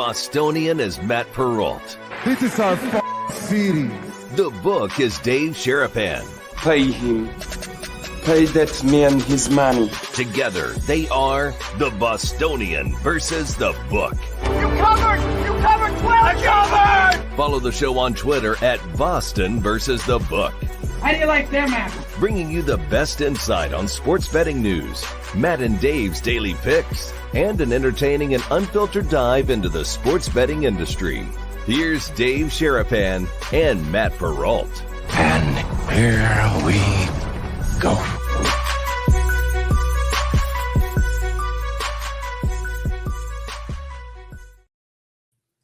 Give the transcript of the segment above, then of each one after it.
Bostonian is Matt Perrault. This is our city. The book is Dave Sharapan. Pay him. Pay that man his money. Together, they are the Bostonian versus the book. You covered! You covered 12! I covered! Follow the show on Twitter at Boston versus the book. How do you like them apples? Bringing you the best insight on sports betting news, Matt and Dave's daily picks, and an entertaining and unfiltered dive into the sports betting industry. Here's Dave Sharapan and Matt Perrault. And here we go.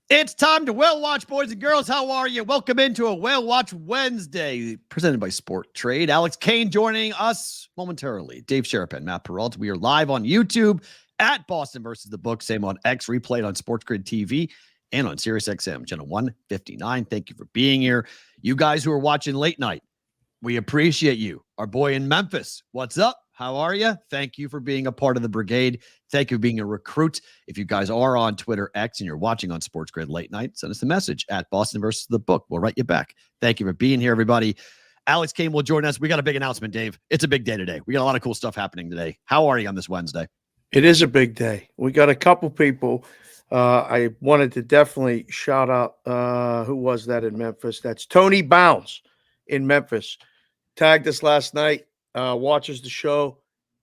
It's time to Whale Watch, boys and girls. How are you? Welcome into a Whale Watch Wednesday, presented by Sporttrade. Alex Kane joining us momentarily. Dave Sharapan, Matt Perrault. We are live on YouTube at Boston versus the book. Same on X, replayed on SportsGrid TV and on SiriusXM, channel 159. Thank you for being here. You guys who are watching late night, we appreciate you. Our boy in Memphis, what's up? How are you? Thank you for being a part of the Brigade. Thank you for being a recruit. If you guys are on Twitter X and you're watching on SportsGrid late night, send us a message at Boston versus the book. We'll write you back. Thank you for being here, everybody. Alex Kane will join us. We got a big announcement, Dave. It's a big day today. We got a lot of cool stuff happening today. How are you on this Wednesday? It is a big day. We got a couple people. I wanted to definitely shout out, who was that in Memphis? That's Tony Bounds in Memphis. Tagged us last night. Watches the show,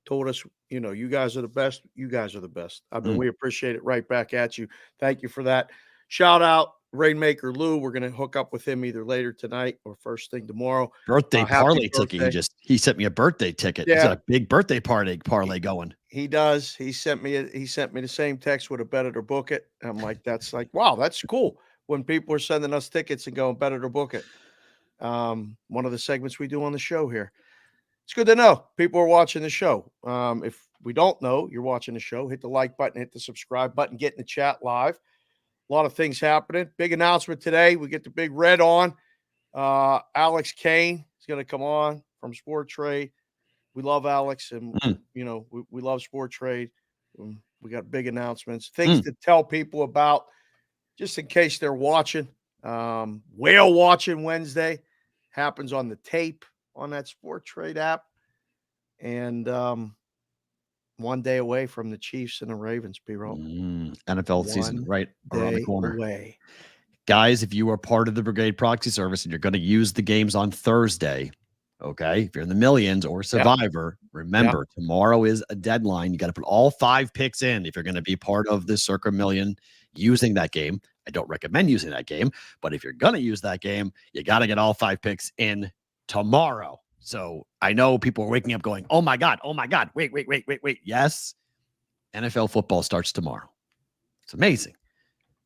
told us, you know, you guys are the best. You guys are the best. I mean, we appreciate it right back at you. Thank you for that. Shout out Rainmaker Lou. We're going to hook up with him either later tonight or first thing tomorrow. Birthday parlay ticket. He sent me a birthday ticket. Yeah. He's got a big birthday parlay going. He does. He sent me the same text with a bet it or book it. I'm like, that's like, wow, that's cool. When people are sending us tickets and going bet it or book it. One of the segments we do on the show here. It's good to know people are watching the show. If we don't know you're watching the show, hit the like button, hit the subscribe button, get in the chat live. A lot of things happening. Big announcement today. We get the big red on. Alex Kane is going to come on from Sporttrade. We love Alex, and you know we love Sporttrade. We got big announcements, things to tell people about, just in case they're watching. Whale watching Wednesday happens on the tape on that Sporttrade app, and one day away from the Chiefs and the Ravens, P-Roll. NFL season right around the corner. Away. Guys, if you are part of the Brigade proxy service and you're going to use the games on Thursday, okay, if you're in the millions or Survivor, remember, tomorrow is a deadline. You got to put all 5 picks in if you're going to be part of the Circa Million using that game. I don't recommend using that game, but if you're going to use that game, you got to get all 5 picks in tomorrow. So I know people are waking up going, oh my God, wait. Yes, NFL football starts tomorrow. It's amazing.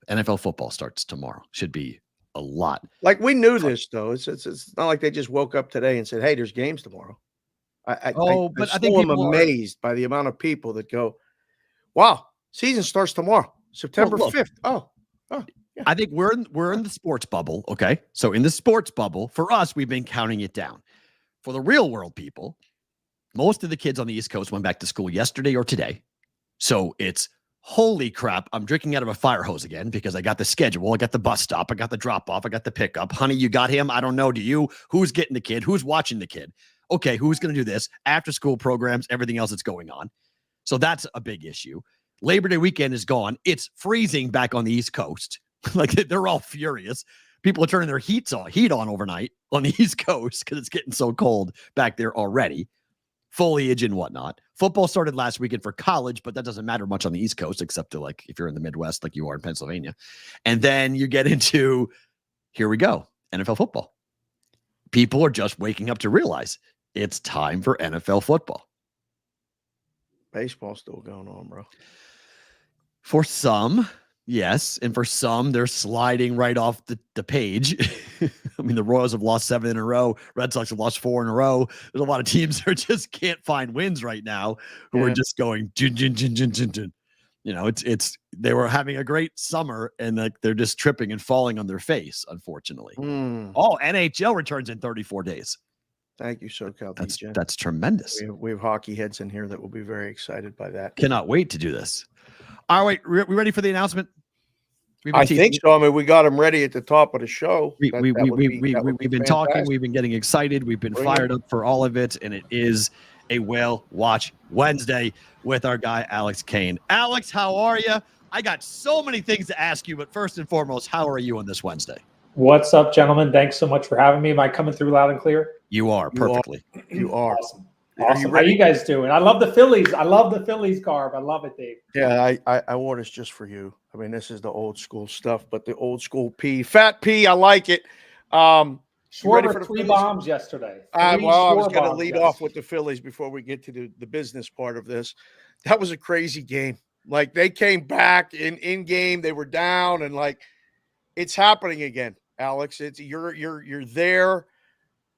NFL football starts tomorrow. Should be a lot. Like, we knew this, though. It's not like they just woke up today and said, hey, there's games tomorrow. I think I'm amazed by the amount of people that go, wow, season starts tomorrow, September 5th. Oh, yeah. I think we're in the sports bubble. Okay. So in the sports bubble, for us, we've been counting it down. For the real world people, most of the kids on the East Coast went back to school yesterday or today. So it's, holy crap, I'm drinking out of a fire hose again because I got the schedule. I got the bus stop. I got the drop off. I got the pickup. Honey, you got him? I don't know. Do you? Who's getting the kid? Who's watching the kid? Okay. Who's going to do this? After school programs, everything else that's going on. So that's a big issue. Labor Day weekend is gone. It's freezing back on the East Coast. Like, they're all furious. People are turning their heat on overnight on the East Coast because it's getting so cold back there already. Foliage and whatnot. Football started last weekend for college, but that doesn't matter much on the East Coast, except to, like, if you're in the Midwest, like you are in Pennsylvania. And then you get into, here we go, NFL football. People are just waking up to realize it's time for NFL football. Baseball's still going on, bro. For some, yes. And for some, they're sliding right off the page. I mean, the Royals have lost 7 in a row. Red Sox have lost 4 in a row. There's a lot of teams that just can't find wins right now who are just going, jin, jin, jin, jin, jin, jin. You know, they were having a great summer and like they're just tripping and falling on their face, unfortunately. Oh, NHL returns in 34 days. Thank you, SoCal. That's tremendous. We have hockey heads in here that will be very excited by that. Cannot wait to do this. All right, we ready for the announcement? I think so. I mean, we got them ready at the top of the show. We've been talking. fantastic. We've been getting excited. We've been Bring it. fired up for all of it, and it is a Whale Watch Wednesday with our guy Alex Kane. Alex, how are you? I got so many things to ask you, but first and foremost, how are you on this Wednesday? What's up, gentlemen? Thanks so much for having me. Am I coming through loud and clear? You are perfectly. You are. Awesome. Awesome. How you guys doing? I love the Phillies. I love the Phillies garb. I love it, Dave. Yeah, I wore this just for you. I mean, this is the old school stuff, but the old school P, fat P, I like it. Schwarber, for the 3 Phillies? bombs yesterday. I was going to bombs, lead yes. off with the Phillies before we get to the business part of this. That was a crazy game. Like, they came back in game, they were down, and like, it's happening again, Alex. It's you're there.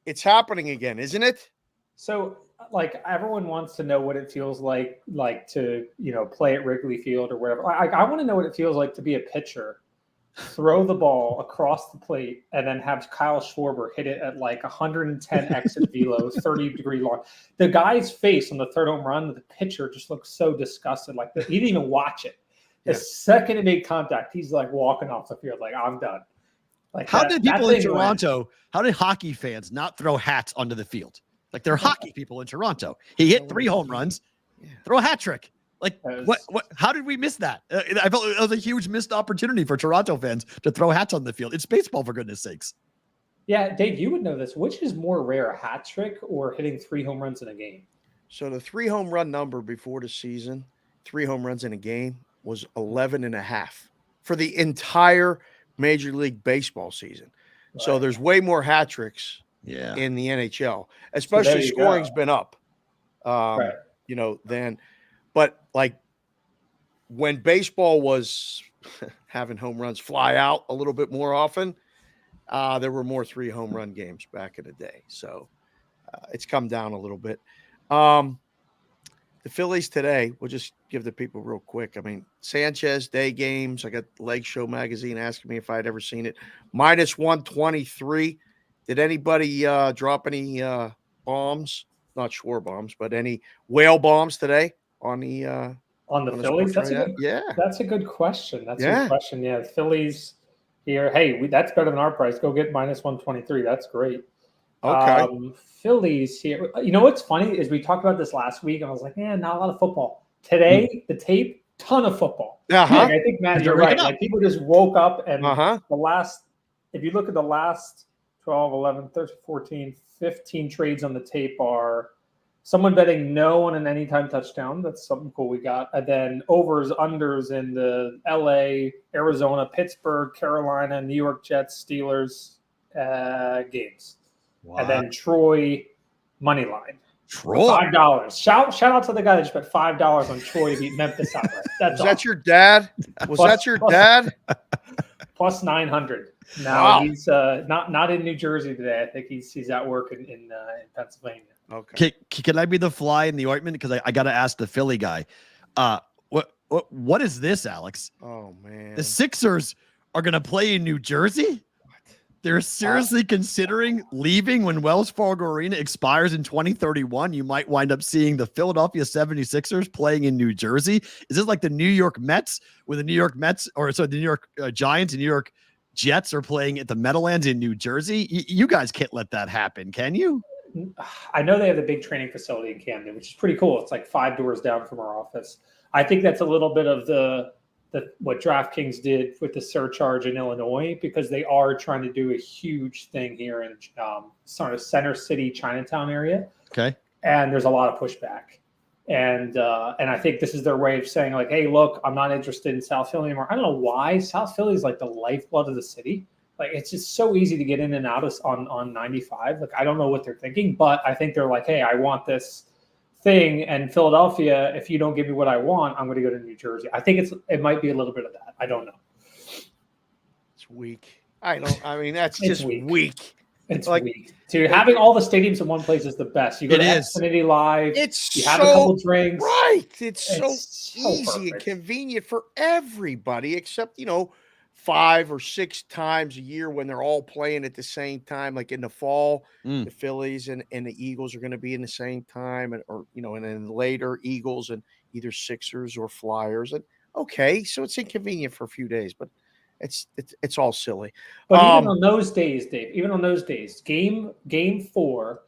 It's happening again, isn't it? So, like, everyone wants to know what it feels like to, play at Wrigley Field or whatever. I want to know what it feels like to be a pitcher, throw the ball across the plate, and then have Kyle Schwarber hit it at like 110 exit velo, 30-degree long. The guy's face on the third home run, the pitcher just looks so disgusted. Like, he didn't even watch it. The second it made contact, he's like walking off the field, like, I'm done. Like, How did people in Toronto, how did hockey fans not throw hats onto the field? Like, they're hockey people in Toronto. He hit 3 home runs, throw a hat trick. Like, what? How did we miss that? I felt it was a huge missed opportunity for Toronto fans to throw hats on the field. It's baseball, for goodness sakes. Yeah, Dave, you would know this. Which is more rare, a hat trick or hitting 3 home runs in a game? So the 3 home run number before the season, 3 home runs in a game, was 11.5 for the entire Major League Baseball season. Right. So there's way more hat tricks in the NHL, especially scoring's been up, then. But like when baseball was having home runs fly out a little bit more often, there were more 3 home run games back in the day. So it's come down a little bit. The Phillies today, we'll just give the people real quick. I mean, Sanchez day games. I got Leg Show magazine asking me if I'd ever seen it. -123. Did anybody drop any bombs? Not Schwarber bombs, but any whale bombs today on the Phillies? That's a good question. That's a good question. Yeah, the Phillies here. Hey, that's better than our price. Go get -123. That's great. Okay. Phillies here. You know what's funny is we talked about this last week, and I was like, not a lot of football. Today, the tape, ton of football. Like, I think, Matt, you're right. Like, people just woke up and if you look at the last 12, 11, 13, 14, 15 trades on the tape are someone betting no on an anytime touchdown. That's something cool we got. And then overs, unders in the LA, Arizona, Pittsburgh, Carolina, New York Jets, Steelers games. Wow. And then Troy money line. Troy. $5. Shout out to the guy that just bet $5 on Troy to beat Memphis outright. Was that your dad? Was your dad? Plus 900. Now he's not in New Jersey today. I think he's at work in Pennsylvania. Okay. Can I be the fly in the ointment? Because I got to ask the Philly guy. What is this, Alex? Oh man, the Sixers are going to play in New Jersey. They're seriously considering leaving when Wells Fargo Arena expires in 2031. You might wind up seeing the Philadelphia 76ers playing in New Jersey. Is this like the New York Mets with the New York Mets, the New York Giants and New York Jets are playing at the Meadowlands in New Jersey? You guys can't let that happen, can you? I know they have a big training facility in Camden, which is pretty cool. It's like 5 doors down from our office. I think that's a little bit of what DraftKings did with the surcharge in Illinois, because they are trying to do a huge thing here in sort of Center City, Chinatown area. Okay. And there's a lot of pushback. And I think this is their way of saying, like, hey, look, I'm not interested in South Philly anymore. I don't know why. South Philly is like the lifeblood of the city. Like, it's just so easy to get in and out on 95. Like, I don't know what they're thinking, but I think they're like, hey, I want this thing, and Philadelphia, if you don't give me what I want, I'm going to go to New Jersey. I think it might be a little bit of that. I don't know. It's weak. That's just weak. It's like weak. Dude, having all the stadiums in one place is the best. You go to Xfinity Live. You have a couple drinks. Right. It's so easy and convenient for everybody, except 5 or 6 times a year when they're all playing at the same time. Like in the fall, the Phillies and the Eagles are going to be in the same time, and then later Eagles and either Sixers or Flyers. And okay, so it's inconvenient for a few days, but it's all silly. But even on those days, Dave, game 4,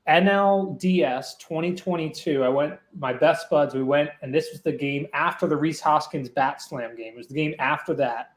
NLDS 2022, my best buds, we went, and this was the game after the Reese Hoskins bat slam game. It was the game after that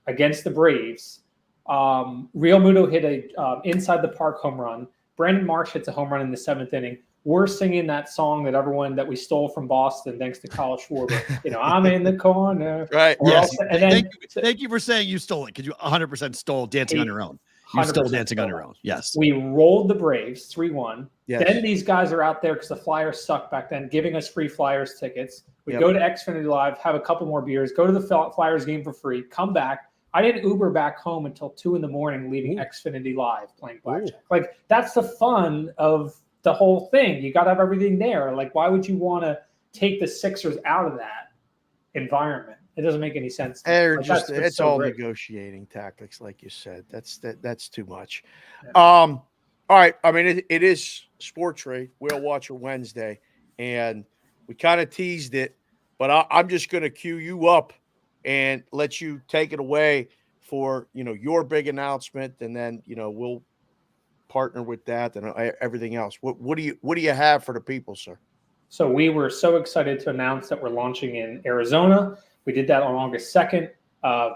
against the Braves. Real Muto hit a inside the park home run. Brandon Marsh hits a home run in the 7th inning. We're singing that song that we stole from Boston, thanks to Kyle Schwarber. I'm in the corner. Right. Yes. Thank you for saying you stole it, because you 100% stole Dancing on Your Own. You stole Dancing on Your Own. Yes. We rolled the Braves 3-1. Yes. Then these guys are out there, because the Flyers sucked back then, giving us free Flyers tickets. We go to Xfinity Live, have a couple more beers, go to the Flyers game for free, come back. I didn't Uber back home until 2 a.m, leaving Xfinity Live playing blackjack. Like, that's the fun of the whole thing. You got to have everything there. Like, why would you want to take the Sixers out of that environment? It doesn't make any sense. It's all negotiating tactics, like you said. That's too much. Yeah. All right. I mean, it is Sporttrade. We'll watch it Wednesday, and we kind of teased it, but I'm just going to cue you up and let you take it away for, your big announcement. And then, we'll partner with that and everything else. What do you have for the people, sir? So we were so excited to announce that we're launching in Arizona. We did that on August 2nd,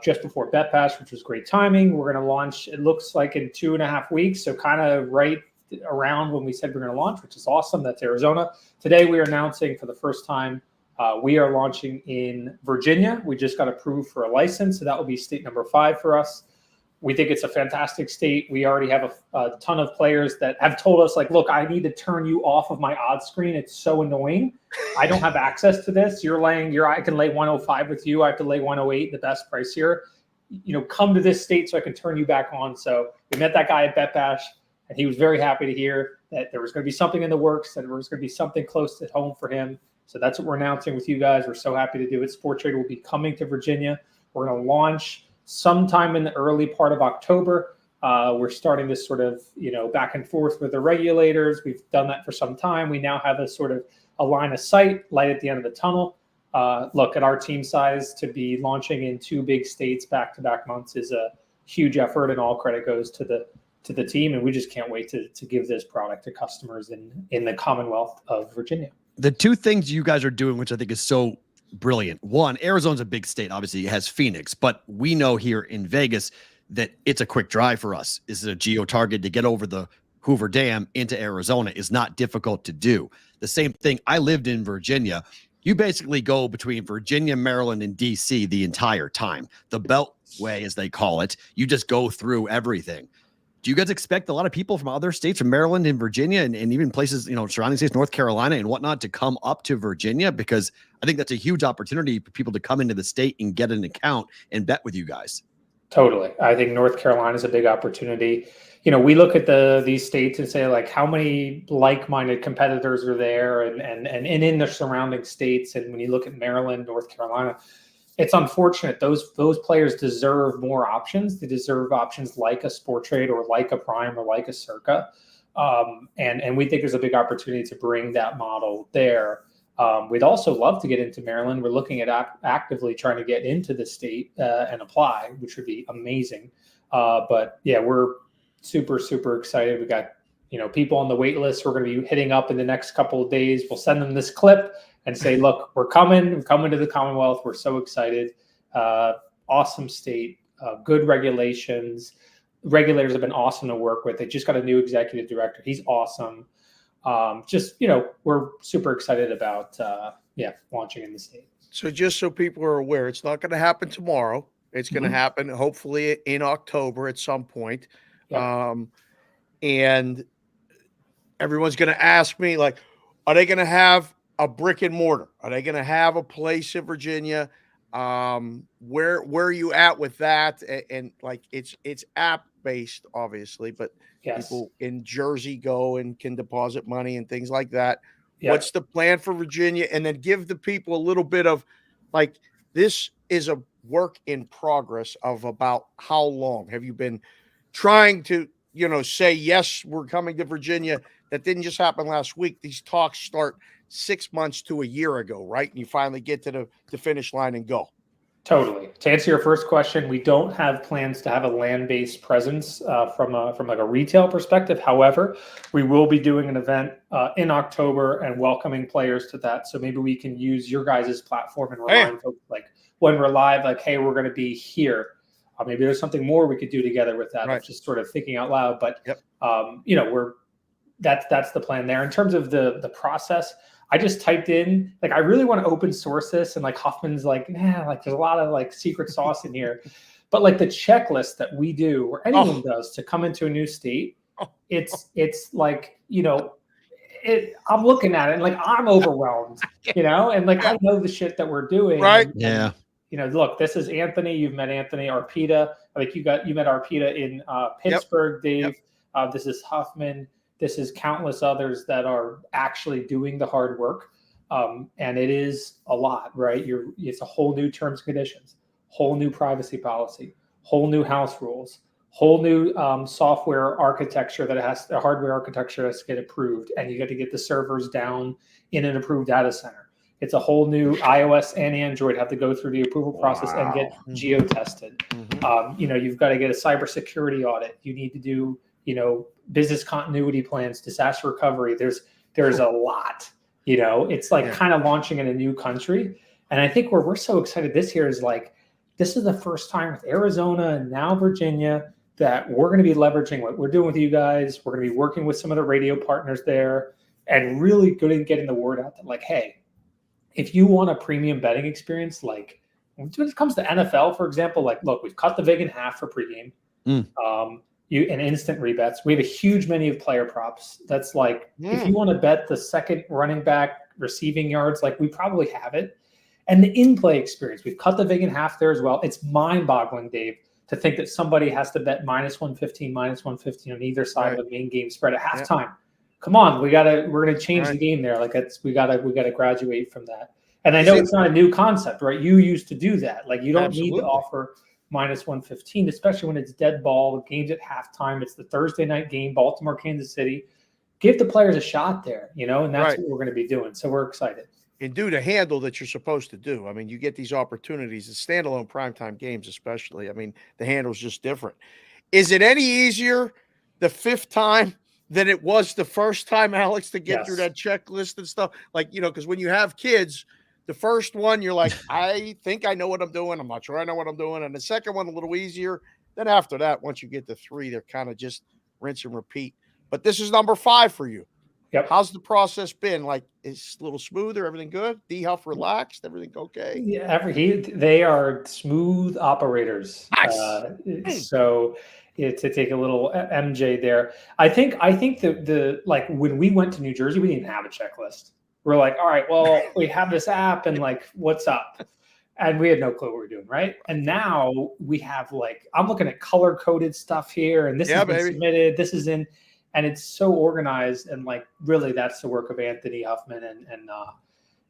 just before Bet Pass, which was great timing. We're going to launch, it looks like, in 2.5 weeks. So kind of right around when we said we're going to launch, which is awesome. That's Arizona. Today we are announcing for the first time, we are launching in Virginia. We just got approved for a license, so that will be state number 5 for us. We think it's a fantastic state. We already have a ton of players that have told us, like, look, I need to turn you off of my odds screen. It's so annoying. I don't have access to this. I can lay 105 with you. I have to lay 108, the best price here. Come to this state so I can turn you back on. So we met that guy at Bet Bash, and he was very happy to hear that there was going to be something in the works, and there was going to be something close at home for him. So that's what we're announcing with you guys. We're so happy to do it. Sporttrade will be coming to Virginia. We're going to launch sometime in the early part of October. We're starting this sort of, back and forth with the regulators. We've done that for some time. We now have a line of sight, light at the end of the tunnel. Look, at our team size, to be launching in 2 big states back-to-back months is a huge effort, and all credit goes to the team. And we just can't wait to give this product to customers in the Commonwealth of Virginia. The 2 things you guys are doing, which I think is so brilliant. One, Arizona's a big state. Obviously, it has Phoenix, but we know here in Vegas that it's a quick drive for us. This is a geo-target to get over the Hoover Dam into Arizona is not difficult to do. The same thing, I lived in Virginia. You basically go between Virginia, Maryland, and DC the entire time. The Beltway, as they call it, you just go through everything. Do you guys expect a lot of people from other states, from Maryland and Virginia and even places, surrounding states, North Carolina and whatnot, to come up to Virginia? Because I think that's a huge opportunity for people to come into the state and get an account and bet with you guys. Totally. I think North Carolina is a big opportunity. We look at these states and say, like, how many like-minded competitors are there and in the surrounding states. And when you look at Maryland, North Carolina, it's unfortunate. Those players deserve more options. They deserve options like a Sporttrade or like a Prime or like a Circa. And we think there's a big opportunity to bring that model there. We'd also love to get into Maryland. We're looking at actively trying to get into the state and apply, which would be amazing. But yeah, we're super, super excited. We got, people on the wait list we're going to be hitting up in the next couple of days. We'll send them this clip and say, look, we're coming to the Commonwealth. We're so excited. Awesome state, good regulations. Regulators have been awesome to work with. They just got a new executive director. He's awesome. We're super excited about, launching in the state. So just so people are aware, it's not going to happen tomorrow. It's going to happen hopefully in October at some point. Yep. And everyone's going to ask me, like, are they going to have a brick and mortar? Are they going to have a place in Virginia? Where are you at with that? And like, it's app based, obviously, but yes, people in Jersey go and can deposit money and things like that. Yep. What's the plan for Virginia? And then give the people a little bit of, like, this is a work in progress of about how long have you been trying to, say, yes, we're coming to Virginia? That didn't just happen last week. These talks start 6 months to a year ago, right? And you finally get to the finish line and go. Totally. To answer your first question, we don't have plans to have a land-based presence from like a retail perspective. However, we will be doing an event in October and welcoming players to that. So maybe we can use your guys' platform and remind folks, like when we're live, like, hey, we're going to be here. Maybe there's something more we could do together with that. Right. Just sort of thinking out loud. But that's the plan there. In terms of the process, I just typed in, like, I really want to open source this. And like Huffman's like, nah, like there's a lot of like secret sauce in here. But like the checklist that we do, or anyone does to come into a new state, it's like, I'm looking at it and like, I'm overwhelmed, and like, I know the shit that we're doing. Right. Look, this is Anthony. You've met Anthony. Arpita. Like you met Arpita in Pittsburgh, Dave. This is Huffman. This is countless others that are actually doing the hard work. And it is a lot, right? It's a whole new terms and conditions, whole new privacy policy, whole new house rules, whole new software architecture the hardware architecture has to get approved. And you got to get the servers down in an approved data center. It's a whole new iOS and Android have to go through the approval process and get geo-tested. You've got to get a cybersecurity audit. You need to do, business continuity plans, disaster recovery. There's a lot, it's like kind of launching in a new country. And I think where we're so excited this year is like, this is the first time with Arizona and now Virginia that we're going to be leveraging what we're doing with you guys. We're going to be working with some of the radio partners there and really good at getting the word out that, like, hey, if you want a premium betting experience, like when it comes to NFL, for example, like, look, we've cut the vig in half for pregame. And instant rebets. We have a huge menu of player props. That's like, if you want to bet the second running back receiving yards, like we probably have it. And the in-play experience, we've cut the vig in half there as well. It's mind-boggling, Dave, to think that somebody has to bet -115 on either side of the main game spread at halftime. Come on, we're gonna change the game there. Like we gotta graduate from that. And I know it's not a new concept, right? You used to do that. Like you don't need to offer -115, especially when it's dead ball. The game's at halftime. It's the Thursday night game, Baltimore, Kansas City. Give the players a shot there, and that's what we're going to be doing. So we're excited. And do the handle that you're supposed to do. I mean, you get these opportunities, the standalone primetime games especially. I mean, the handle's just different. Is it any easier the fifth time than it was the first time, Alex, to get through that checklist and stuff? Like, because when you have kids, the first one, you're like, I think I know what I'm doing. I'm not sure I know what I'm doing. And the second one, a little easier. Then after that, once you get to 3, they're kind of just rinse and repeat. But this is number 5 for you. Yep. How's the process been? Like, it's a little smoother, everything good? D-Huff relaxed, everything okay? Yeah, they are smooth operators. Nice. So to take a little MJ there, I think the like when we went to New Jersey, we didn't have a checklist. We're like, all right, well, we have this app and like, what's up? And we had no clue what we were doing, right? And now we have like, I'm looking at color-coded stuff here, and this has been submitted, this is in, and it's so organized. And like, really, that's the work of Anthony Huffman and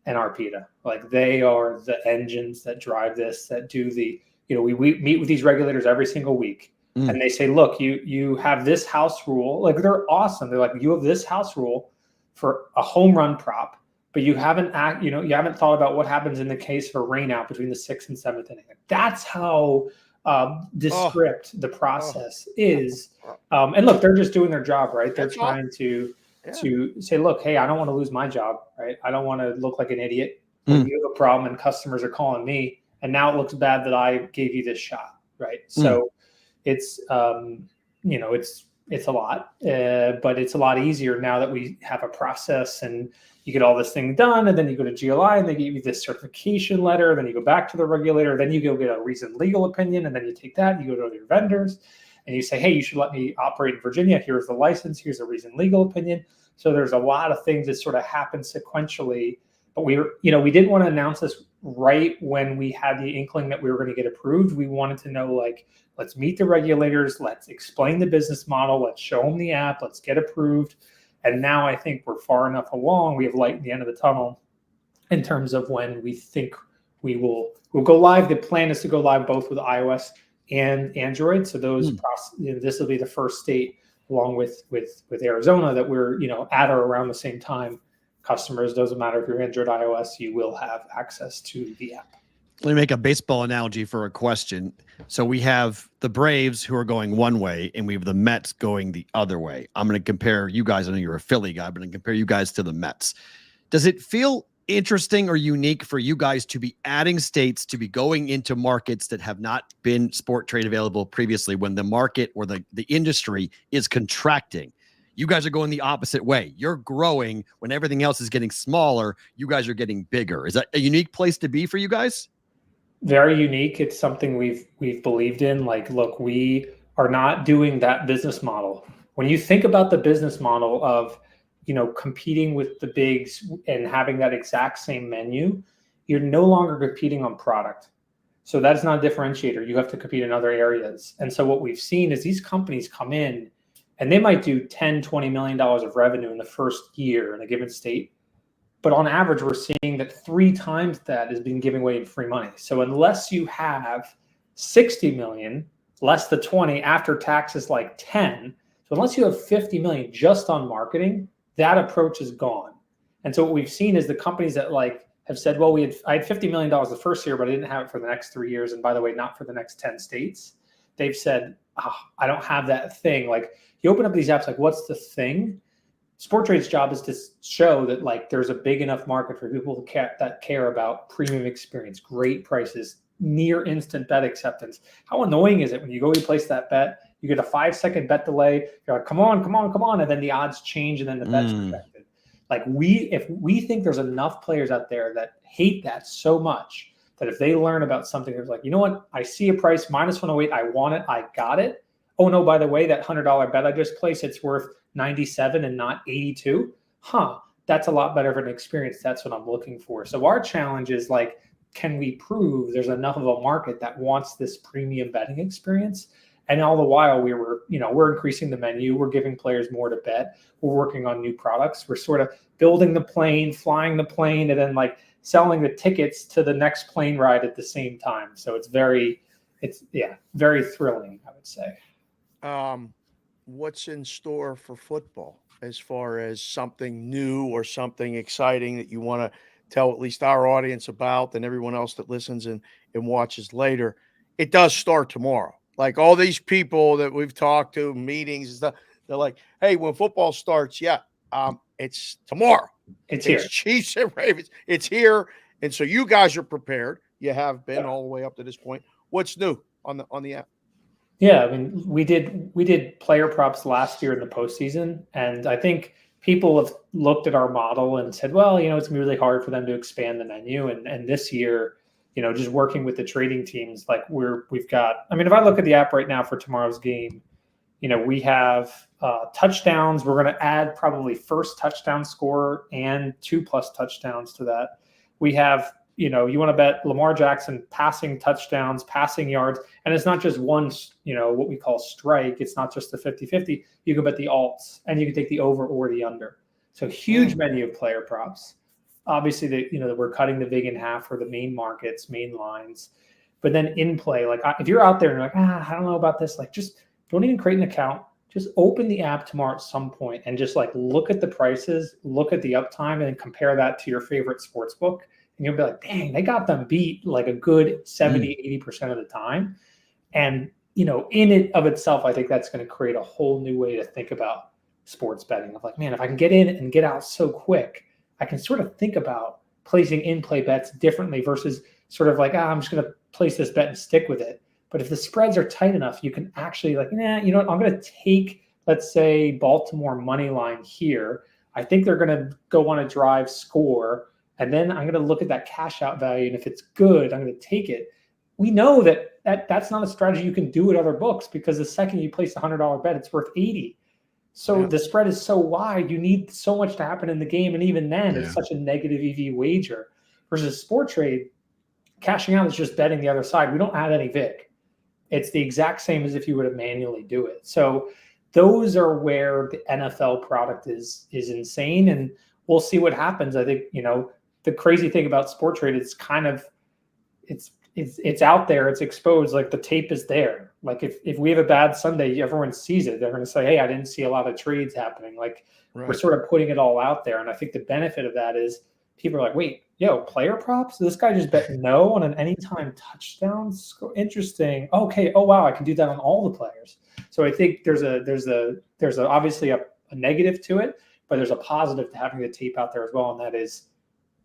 Arpita. Like, they are the engines that drive this, that do the, we meet with these regulators every single week. And they say, look, you have this house rule. Like, they're awesome. They're like, you have this house rule for a home run prop, but you haven't thought about what happens in the case of a rain out between the 6th and 7th inning. That's how descript the process is. And look, they're just doing their job, right? They're trying to say, look, hey, I don't want to lose my job, right? I don't want to look like an idiot when you have a problem and customers are calling me, and now it looks bad that I gave you this shot, right? So it's it's a lot, but it's a lot easier now that we have a process, and you get all this thing done, and then you go to GLI and they give you this certification letter, then you go back to the regulator, then you go get a reasoned legal opinion, and then you take that, you go to your vendors and you say, hey, you should let me operate in Virginia. Here's the license, here's a reasoned legal opinion. So there's a lot of things that sort of happen sequentially, but we didn't want to announce this right when we had the inkling that we were going to get approved. We wanted to know, like, let's meet the regulators, let's explain the business model, let's show them the app, let's get approved. And now I think we're far enough along. We have light at the end of the tunnel in terms of when we think we'll go live. The plan is to go live both with iOS and Android. So those this will be the first state, along with Arizona, that we're at or around the same time. Customers, doesn't matter if you're Android, iOS, you will have access to the app. Let me make a baseball analogy for a question. So we have the Braves who are going one way, and we have the Mets going the other way. I'm going to compare you guys. I know you're a Philly guy, but I'm going to compare you guys to the Mets. Does it feel interesting or unique for you guys to be adding states, to be going into markets that have not been Sporttrade available previously, when the market or the industry is contracting? You guys are going the opposite way. You're growing when everything else is getting smaller. You guys are getting bigger. Is that a unique place to be for you guys? Very unique. It's something we've believed in. Like, look, we are not doing that business model. When you think about the business model of, competing with the bigs and having that exact same menu, you're no longer competing on product. So that's not a differentiator. You have to compete in other areas. And so what we've seen is these companies come in and they might do $10, $20 million of revenue in the first year in a given state. But on average, we're seeing that 3 times that is being given away in free money. So unless you have 60 million, less the 20 after tax is like 10. So unless you have 50 million just on marketing, that approach is gone. And so what we've seen is the companies that have said, well, I had $50 million the first year, but I didn't have it for the next 3 years. And by the way, not for the next 10 states. They've said, I don't have that thing. Like, you open up these apps, like, what's the thing? Sporttrade's job is to show that there's a big enough market for people that care about premium experience, great prices, near instant bet acceptance. How annoying is it when you go to place that bet, you get a 5-second bet delay, you're like, come on, and then the odds change and then the bet's rejected. If we think there's enough players out there that hate that so much that if they learn about something, they're like, you know what, I see a price -108, I want it, I got it. Oh no, by the way, that $100 bet I just placed, it's worth 97 and not 82. That's a lot better of an experience. That's what I'm looking for. So our challenge is can we prove there's enough of a market that wants this premium betting experience? And all the while we're increasing the menu, we're giving players more to bet, we're working on new products, we're sort of building the plane, flying the plane, and then selling the tickets to the next plane ride at the same time. So it's very thrilling, I would say. What's in store for football as far as something new or something exciting that you want to tell at least our audience about and everyone else that listens and watches later? It does start tomorrow. All these people that we've talked to, meetings and stuff, they're like, hey, when football starts, it's tomorrow. It's here. Chiefs and Ravens. It's here. And so you guys are prepared. You have been all the way up to this point. What's new on the app? Yeah, I mean, we did player props last year in the postseason, and I think people have looked at our model and said, well, it's gonna be really hard for them to expand the menu. And this year, just working with the trading teams, we've got. I mean, if I look at the app right now for tomorrow's game, we have touchdowns. We're going to add probably first touchdown scorer and 2+ touchdowns to that. We have. You want to bet Lamar Jackson passing touchdowns, passing yards, and it's not just one, what we call strike. It's not just the 50-50. You can bet the alts, and you can take the over or the under. So huge menu of player props. Obviously, we're cutting the vig in half for the main markets, main lines. But then in play, if you're out there and you're like, I don't know about this, just don't even create an account. Just open the app tomorrow at some point and just look at the prices, look at the uptime, and then compare that to your favorite sports book. And you'll be like, dang, they got them beat a good 70-80% of the time. And, in it of itself, I think that's going to create a whole new way to think about sports betting. Of man, if I can get in and get out so quick, I can sort of think about placing in-play bets differently versus sort of I'm just going to place this bet and stick with it. But if the spreads are tight enough, you can actually you know what, I'm going to take, let's say, Baltimore money line here. I think they're going to go on a drive score. And then I'm going to look at that cash out value. And if it's good, I'm going to take it. We know that's not a strategy you can do at other books because the second you place a $100 bet, it's worth 80. So the spread is so wide. You need so much to happen in the game. And even then, it's such a negative EV wager versus Sporttrade. Cashing out is just betting the other side. We don't add any VIC. It's the exact same as if you were to manually do it. So those are where the NFL product is insane. And we'll see what happens. I think, the crazy thing about Sporttrade is kind of it's out there, it's exposed, the tape is there. If we have a bad Sunday, everyone sees it. They're going to say, hey, I didn't see a lot of trades happening. We're sort of putting it all out there. And I think the benefit of that is people are like, wait, yo, player props? This guy just bet no on an anytime touchdown score. Interesting. Okay. Oh wow, I can do that on all the players. So I think there's obviously a negative to it, but there's a positive to having the tape out there as well, and that is,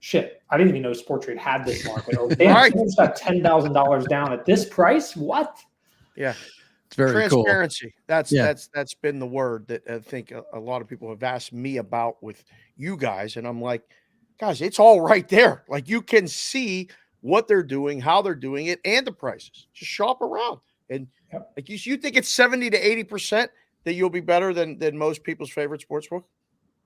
shit, I didn't even know Sporttrade had this market. Or someone's got $10,000 down at this price. What? Yeah, it's very transparency. Cool. That's been the word that I think a lot of people have asked me about with you guys, and I'm like, guys, it's all right there. Like, you can see what they're doing, how they're doing it, and the prices. Just shop around, and like you think it's 70 to 80% that you'll be better than most people's favorite sportsbook.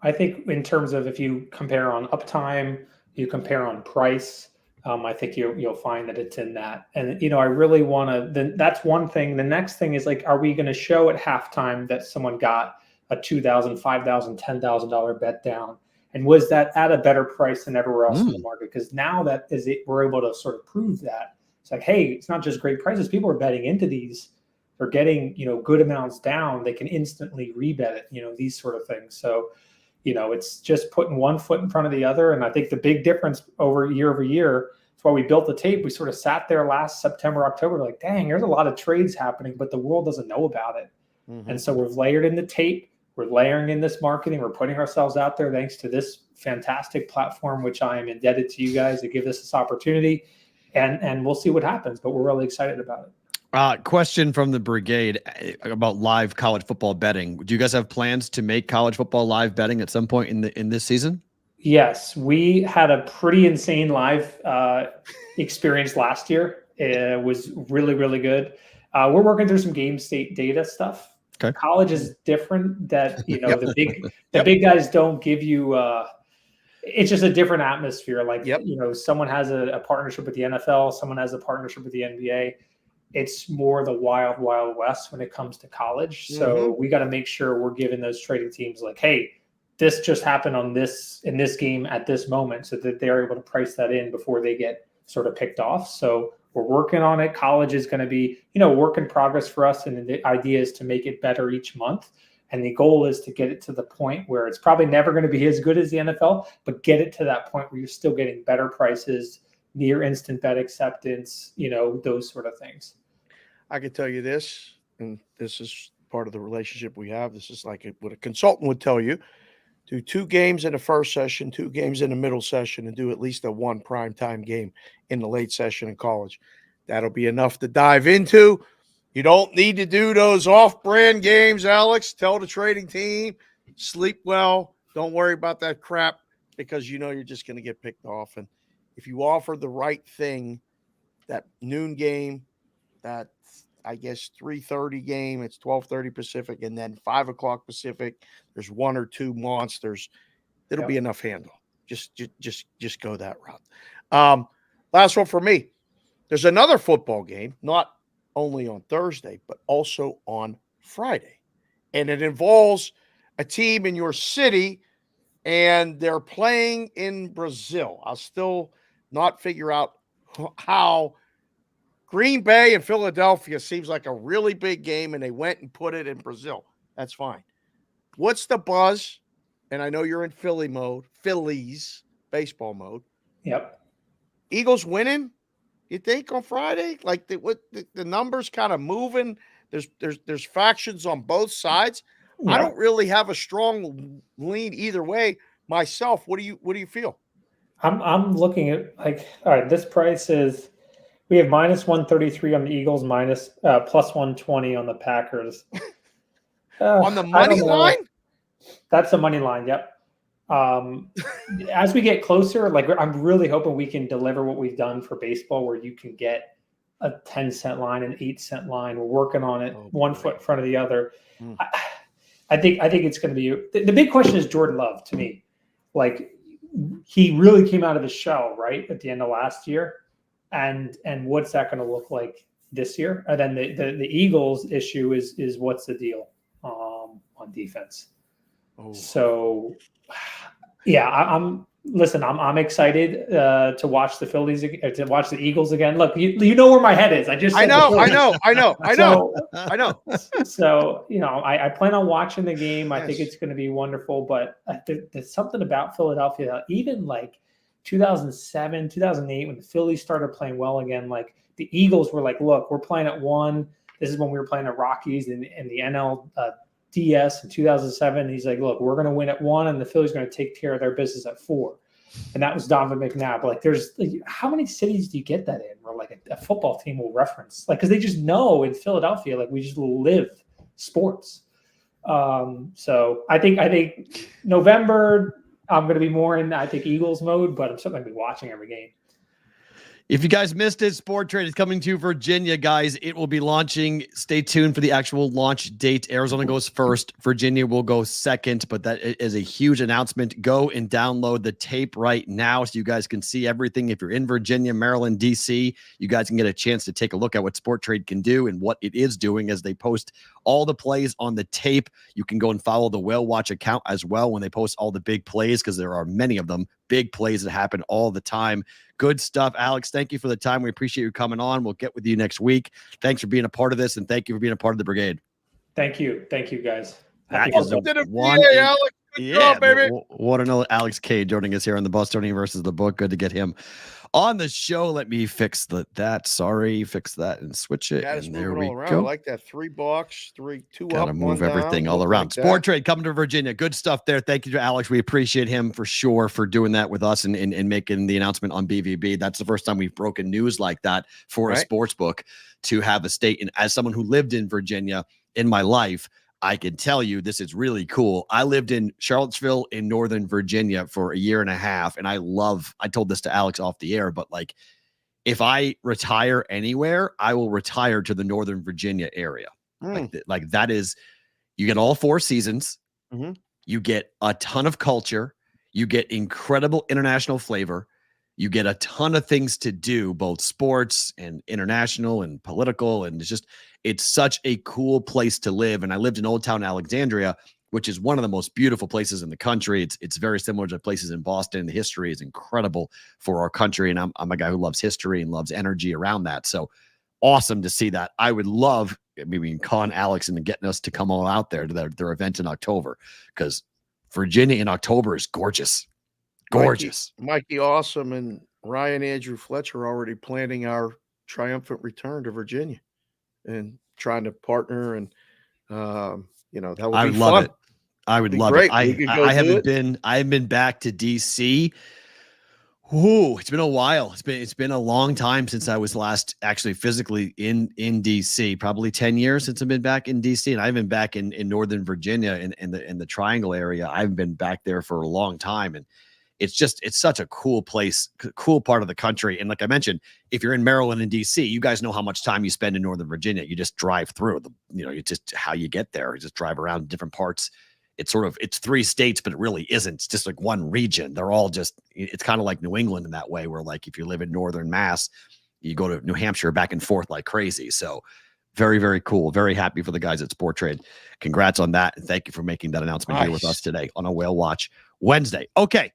I think in terms of if you compare on uptime, you compare on price, I think you'll find that it's in that. And, I really want to, then that's one thing. The next thing is like, are we going to show at halftime that someone got a $2,000, $5,000, $10,000 bet down? And was that at a better price than everywhere else in the market? Because now we're able to sort of prove that. It's like, hey, it's not just great prices. People are betting into these. They're getting, good amounts down. They can instantly rebet it, these sort of things. So, it's just putting one foot in front of the other. And I think the big difference over year, that's why we built the tape. We sort of sat there last September, October, like, dang, there's a lot of trades happening, but the world doesn't know about it. And so we've layered in the tape. We're layering in this marketing. We're putting ourselves out there thanks to this fantastic platform, which I am indebted to you guys to give us this opportunity. And we'll see what happens, but we're really excited about it. Question from the Brigade about live college football betting. Do you guys have plans to make college football live betting at some point in this season? Yes, we had a pretty insane live experience last year. It was really, really good. We're working through some game state data stuff. Okay. College is different. That the big guys don't give you. It's just a different atmosphere. Like someone has a partnership with the NFL, someone has a partnership with the NBA. It's more the wild, wild west when it comes to college. So we got to make sure we're giving those trading teams like, hey, this just happened in this game at this moment, so that they're able to price that in before they get sort of picked off. So we're working on it. College is going to be, work in progress for us. And the idea is to make it better each month. And the goal is to get it to the point where it's probably never going to be as good as the NFL, but get it to that point where you're still getting better prices, near instant bet acceptance, those sort of things. I can tell you this, and this is part of the relationship we have. This is like what a consultant would tell you. Do 2 games in the first session, 2 games in the middle session, and do at least a 1 primetime game in the late session in college. That'll be enough to dive into. You don't need to do those off-brand games, Alex. Tell the trading team, sleep well. Don't worry about that crap, because you're just going to get picked off. And if you offer the right thing, that noon game, that I guess 3:30 game, it's 12:30 Pacific, and then 5 o'clock Pacific, there's 1 or 2 monsters. It'll be enough handle. Just go that route. Last one for me. There's another football game, not only on Thursday, but also on Friday. And it involves a team in your city, and they're playing in Brazil. I'll still not figure out how. Green Bay and Philadelphia seems like a really big game, and they went and put it in Brazil. That's fine. What's the buzz? And I know you're in Phillies baseball mode. Yep. Eagles winning, you think, on Friday? Like the numbers kind of moving. There's factions on both sides. Yeah. I don't really have a strong lean either way myself. What do you feel? I'm looking at all right, this price is. We have minus 133 on the Eagles, plus 120 on the Packers. On the money line? That's the money line, yep. As we get closer, I'm really hoping we can deliver what we've done for baseball, where you can get a 10-cent line, an 8-cent line. We're working on it, 1 foot in front of the other. I think it's going to be – the big question is Jordan Love to me. He really came out of his shell, right, at the end of last year. And what's that going to look like this year? And then the Eagles issue is what's the deal on defense? So, yeah, I'm excited to watch the Phillies, to watch the Eagles again. Look, you know where my head is. I know. So, I plan on watching the game. I think it's going to be wonderful. But there's something about Philadelphia, even 2007, 2008, when the Phillies started playing well again, like the Eagles were like, look, we're playing at 1. This is when we were playing the Rockies in the NLDS in 2007. He's like, look, we're going to win at 1, and the Phillies are going to take care of their business at 4. And that was Donovan McNabb. Like, there's how many cities do you get that in where like a football team will reference? Like, because they just know in Philadelphia, like, we just live sports. So I think November I'm going to be more in, I think, Eagles mode, but I'm still going to be watching every game. If you guys missed it, Sporttrade is coming to Virginia, guys. It will be launching. Stay tuned for the actual launch date. Arizona goes first. Virginia will go second, but that is a huge announcement. Go and download the tape right now so you guys can see everything. If you're in Virginia, Maryland, D.C., you guys can get a chance to take a look at what Sporttrade can do and what it is doing as they post all the plays on the tape. You can go and follow the Whale Watch account as well when they post all the big plays, because there are many of them, big plays that happen all the time. Good stuff. Alex, thank you for the time. We appreciate you coming on. We'll get with you next week. Thanks for being a part of this, and thank you for being a part of the Brigade. Thank you. Thank you, guys. That is the one. Alex. Good job, baby. Want to know Alex Kane joining us here on the Bostonian versus the Book. Good to get him on the show. Let me fix that. Sorry, fix that and switch it. And there we go. I like that 3 box, 2 Gotta up, move 1 everything down, all around. like Sporttrade coming to Virginia. Good stuff there. Thank you to Alex. We appreciate him for sure for doing that with us and making the announcement on BVB. That's the first time we've broken news like that for a sports book to have a state. And as someone who lived in Virginia in my life, I can tell you this is really cool. I lived in Charlottesville in Northern Virginia for a year and a half. And I told this to Alex off the air, but like, if I retire anywhere, I will retire to the Northern Virginia area. Like that is, you get all 4 seasons. Mm-hmm. You get a ton of culture. You get incredible international flavor. You get a ton of things to do, both sports and international and political. And it's such a cool place to live. And I lived in Old Town Alexandria, which is one of the most beautiful places in the country. It's very similar to places in Boston. The history is incredible for our country. And I'm a guy who loves history and loves energy around that. So awesome to see that. I would love maybe con Alex into getting us to come all out there to their event in October, because Virginia in October is gorgeous. Gorgeous. Mikey Awesome and Ryan Andrew Fletcher are already planning our triumphant return to Virginia and trying to partner. And, that would be fun. Love it. I would love it. I haven't been back to DC. Ooh, it's been a while. It's been a long time since I was last actually physically in DC. Probably 10 years since I've been back in DC, and I've been back in Northern Virginia in the Triangle area. I haven't been back there for a long time, and it's such a cool place, cool part of the country. And like I mentioned, if you're in Maryland and DC, you guys know how much time you spend in Northern Virginia. You just drive through it's just how you get there. You just drive around different parts. It's 3 states, but it really isn't. It's just like one region. They're all it's kind of like New England in that way, where like if you live in Northern Mass, you go to New Hampshire back and forth like crazy. So very, very cool. Very happy for the guys at Sporttrade. Congrats on that. And thank you for making that announcement here with us today on a Whale Watch Wednesday. Okay.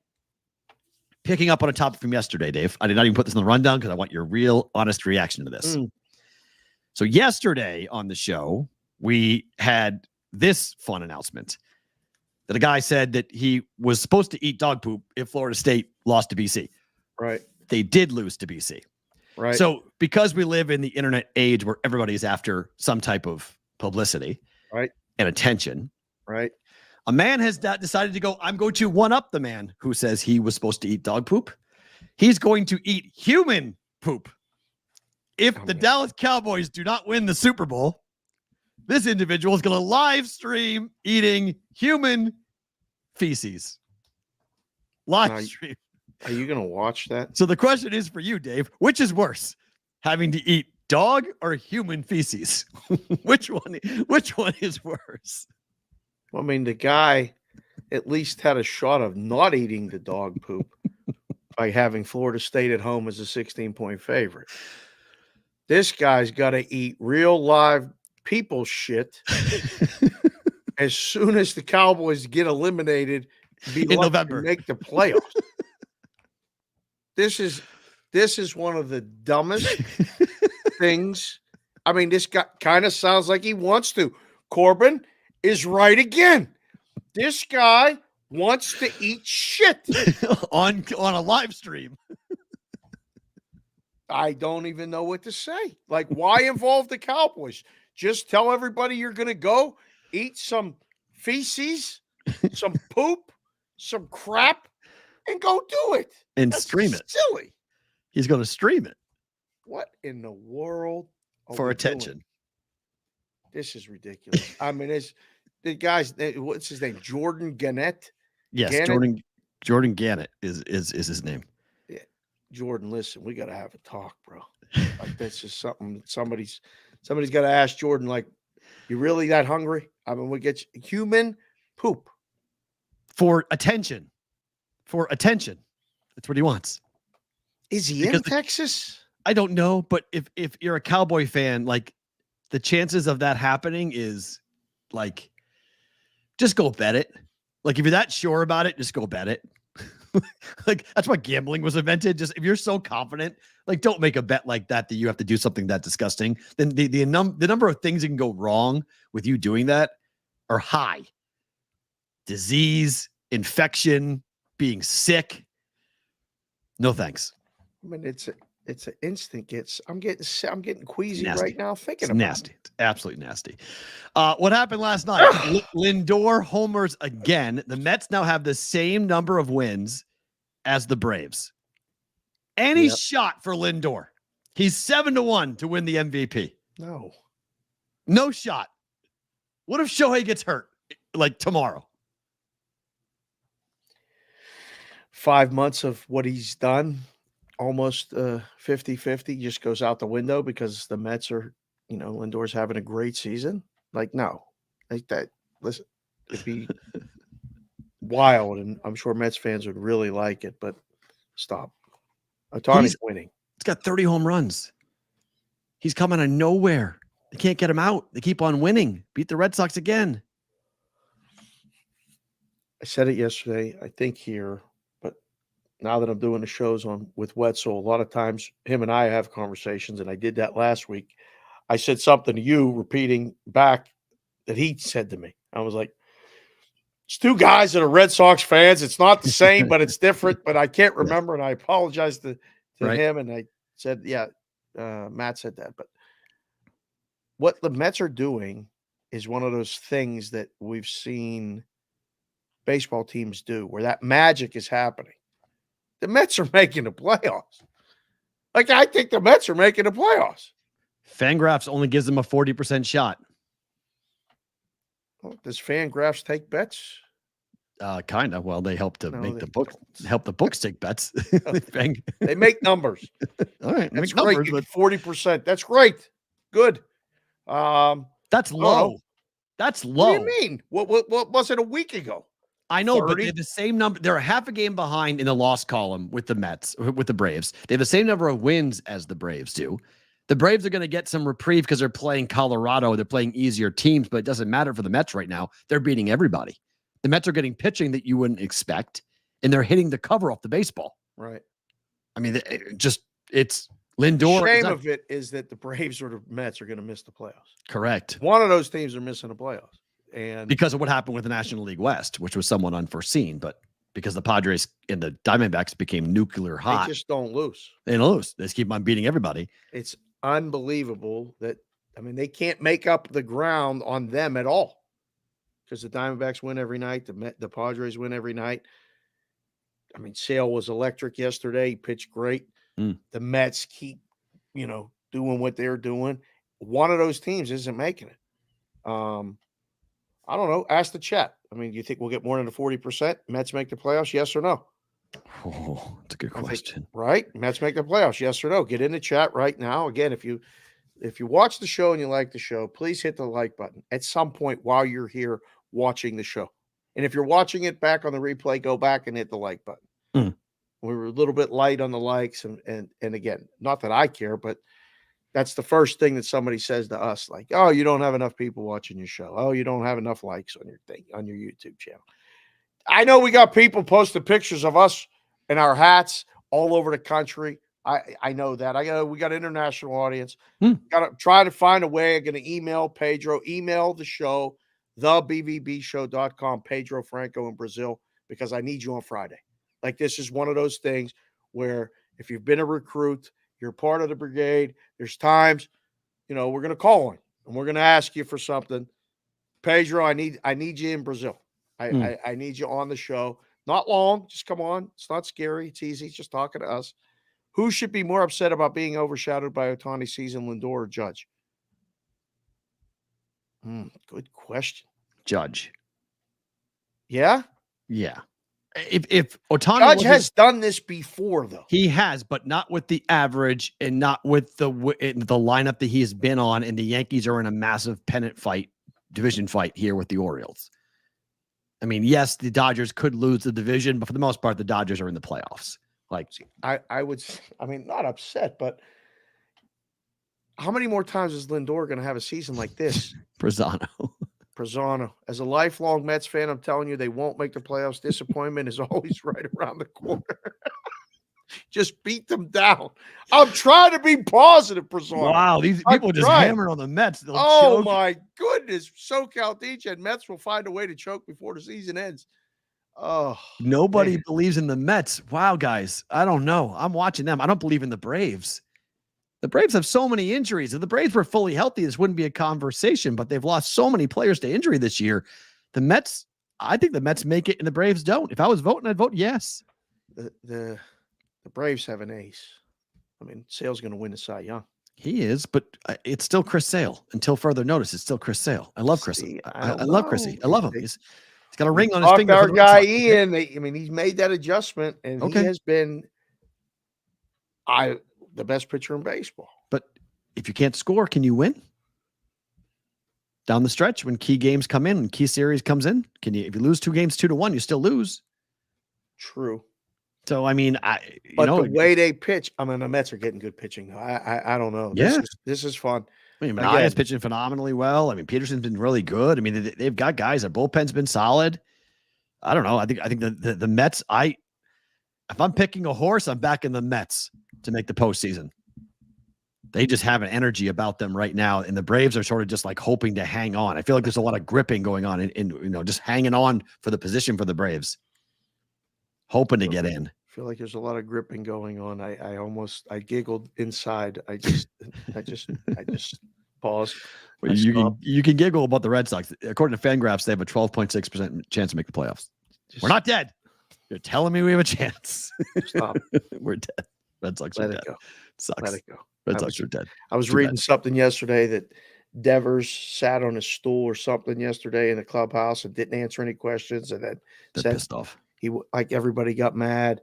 Picking up on a topic from yesterday, Dave. I did not even put this in the rundown because I want your real honest reaction to this. So yesterday on the show, we had this fun announcement that a guy said that he was supposed to eat dog poop if Florida State lost to BC. Right. They did lose to BC. Right. So because we live in the internet age where everybody's after some type of publicity, right, and attention, right, a man has decided to go, I'm going to one-up the man who says he was supposed to eat dog poop. He's going to eat human poop. If the Dallas Cowboys do not win the Super Bowl, this individual is going to live stream eating human feces. Live stream. Are you going to watch that? So the question is for you, Dave, which is worse, having to eat dog or human feces? Which one is worse? Well, I mean, the guy at least had a shot of not eating the dog poop by having Florida State at home as a 16-point favorite. This guy's got to eat real live people shit as soon as the Cowboys get eliminated in November, make the playoffs. This is one of the dumbest things. I mean, this guy kind of sounds like he wants to. Corbin is right again. This guy wants to eat shit on a live stream. I don't even know what to say. Like, why involve the Cowboys? Just tell everybody you're going to go eat some feces, some poop, some crap, and go do it. And That's stream it. Silly. He's going to stream it. What in the world? For attention. Doing? This is ridiculous. I mean, it's the guy's, what's his name? Jordan Gannett? Yes, Gannett? Jordan Gannett is his name. Yeah. Jordan, listen, we got to have a talk, bro. Like, that's just something somebody's got to ask Jordan, like, you really that hungry? I mean, we get you, human poop. For attention. That's what he wants. Is he in Texas? I don't know, but if you're a Cowboy fan, like, the chances of that happening is, like, just go bet it. Like, if you're that sure about it, just go bet it. Like, that's why gambling was invented. Just if you're so confident, like, don't make a bet like that you have to do something that disgusting. Then the number of things that can go wrong with you doing that are high. Disease, infection, being sick. No thanks. I mean, it's an instant gets. I'm getting queasy nasty. Right now thinking it's about nasty. it. It's absolutely nasty. What happened last night? Lindor homers again. The Mets now have the same number of wins as the Braves. Any shot for Lindor. He's 7-1 to win the MVP. No shot. What if Shohei gets hurt like tomorrow? 5 months of what he's done, almost 50-50, just goes out the window because the Mets are, Lindor's having a great season. Like, no, like that. Listen, it'd be wild, and I'm sure Mets fans would really like it, but stop. Ohtani's winning. He's got 30 home runs. He's coming out of nowhere. They can't get him out. They keep on winning. Beat the Red Sox again. I said it yesterday, I think here, but now that I'm doing the shows with Wetzel, a lot of times him and I have conversations, and I did that last week. I said something to you, repeating back that he said to me. I was like, it's two guys that are Red Sox fans. It's not the same, but it's different. But I can't remember, and I apologize to him. And I said, Matt said that. But what the Mets are doing is one of those things that we've seen baseball teams do, where that magic is happening. The Mets are making the playoffs. Like, I think the Mets are making the playoffs. Fangraphs only gives them a 40% shot. Well, does Fangraphs take bets? Kind of. Well, they help to make the book. Help the books take bets. They make numbers. All right, that's make great. Numbers, but 40%. That's great. Good. That's low. That's low. What do you mean? What was it a week ago? I know, 30? but they have the same number. They're a half a game behind in the loss column with the Mets, with the Braves. They have the same number of wins as the Braves do. The Braves are going to get some reprieve because they're playing Colorado. They're playing easier teams, but it doesn't matter for the Mets right now. They're beating everybody. The Mets are getting pitching that you wouldn't expect, and they're hitting the cover off the baseball. Right. I mean, it's Lindor. The shame of it is that the Braves or the Mets are going to miss the playoffs. Correct. One of those teams are missing the playoffs. And because of what happened with the National League West, which was somewhat unforeseen, but because the Padres and the Diamondbacks became nuclear hot. They just don't lose. They don't lose. They just keep on beating everybody. It's unbelievable that, I mean, they can't make up the ground on them at all because the Diamondbacks win every night. The Padres win every night. I mean, Sale was electric yesterday. He pitched great. The Mets keep, doing what they're doing. One of those teams isn't making it. I don't know. Ask the chat. I mean, do you think we'll get more than the 40%? Mets make the playoffs? Yes or no? Oh, that's a good question. Right? Mets make the playoffs? Yes or no? Get in the chat right now. Again, if you watch the show and you like the show, please hit the like button at some point while you're here watching the show. And if you're watching it back on the replay, go back and hit the like button. We were a little bit light on the likes, and again, not that I care, but that's the first thing that somebody says to us, like, oh, you don't have enough people watching your show. Oh, you don't have enough likes on your thing, on your YouTube channel. I know we got people posting pictures of us in our hats all over the country. I know that. We got an international audience. Got to try to find a way. I'm going to email Pedro, email the show, thebvbshow.com, Pedro Franco in Brazil. because I need you on Friday. Like, this is one of those things where if you've been a recruit, you're part of the brigade, there's times, we're going to call on and we're going to ask you for something. Pedro, I need you in Brazil. I need you on the show. Not long. Just come on. It's not scary. It's easy. Just talking to us. Who should be more upset about being overshadowed by Ohtani's season, Lindor or Judge? Good question. Judge. Yeah? Yeah. If Ohtani Judge has done this before, though. He has, but not with the average and not with the lineup that he has been on. And the Yankees are in a massive pennant fight, division fight here with the Orioles. I mean, yes, the Dodgers could lose the division, but for the most part, the Dodgers are in the playoffs. Like, not upset, but how many more times is Lindor going to have a season like this? Prazzano. As a lifelong Mets fan, I'm telling you, they won't make the playoffs. Disappointment is always right around the corner. Just beat them down. I'm trying to be positive, Prazzano. Wow, these people just hammered on the Mets. Oh, my goodness. SoCal DJ and Mets will find a way to choke before the season ends. Oh, nobody believes in the Mets. Wow, guys. I don't know. I'm watching them. I don't believe in the Braves. The Braves have so many injuries. If the Braves were fully healthy, this wouldn't be a conversation, but they've lost so many players to injury this year. The Mets, I think the Mets make it and the Braves don't. If I was voting, I'd vote yes. The Braves have an ace. I mean, Sale's going to win the Cy Young. He is, but it's still Chris Sale. Until further notice, it's still Chris Sale. I love Chris. I love Chrissy. I love him. He's got a ring on his finger. Our guy Ian, he's made that adjustment, and he has been the best pitcher in baseball. But if you can't score, can you win? Down the stretch, when key games come in and key series comes in, can you? If you lose 2 games 2-1, you still lose. True. So I mean, the way they pitch, I mean, the Mets are getting good pitching. I don't know. Yeah, this is fun. I mean, Manaea's pitching phenomenally well. I mean, Peterson's been really good. I mean, they've got guys. Their bullpen's been solid. I don't know. I think the Mets. If I'm picking a horse, I'm backing the Mets to make the postseason. They just have an energy about them right now, and the Braves are sort of just like hoping to hang on. I feel like there's a lot of gripping going on, in just hanging on for the position for the Braves, hoping to get in. I feel like there's a lot of gripping going on. I giggled inside. I just paused. Well, you can giggle about the Red Sox. According to Fangraphs, they have a 12.6% chance to make the playoffs. We're not dead. You're telling me we have a chance. Stop. We're dead. Red Sox are dead. Go. Sucks. Let it go. Red Sox are dead. I was reading something yesterday that Devers sat on his stool or something yesterday in the clubhouse and didn't answer any questions, and then said pissed off. He everybody got mad.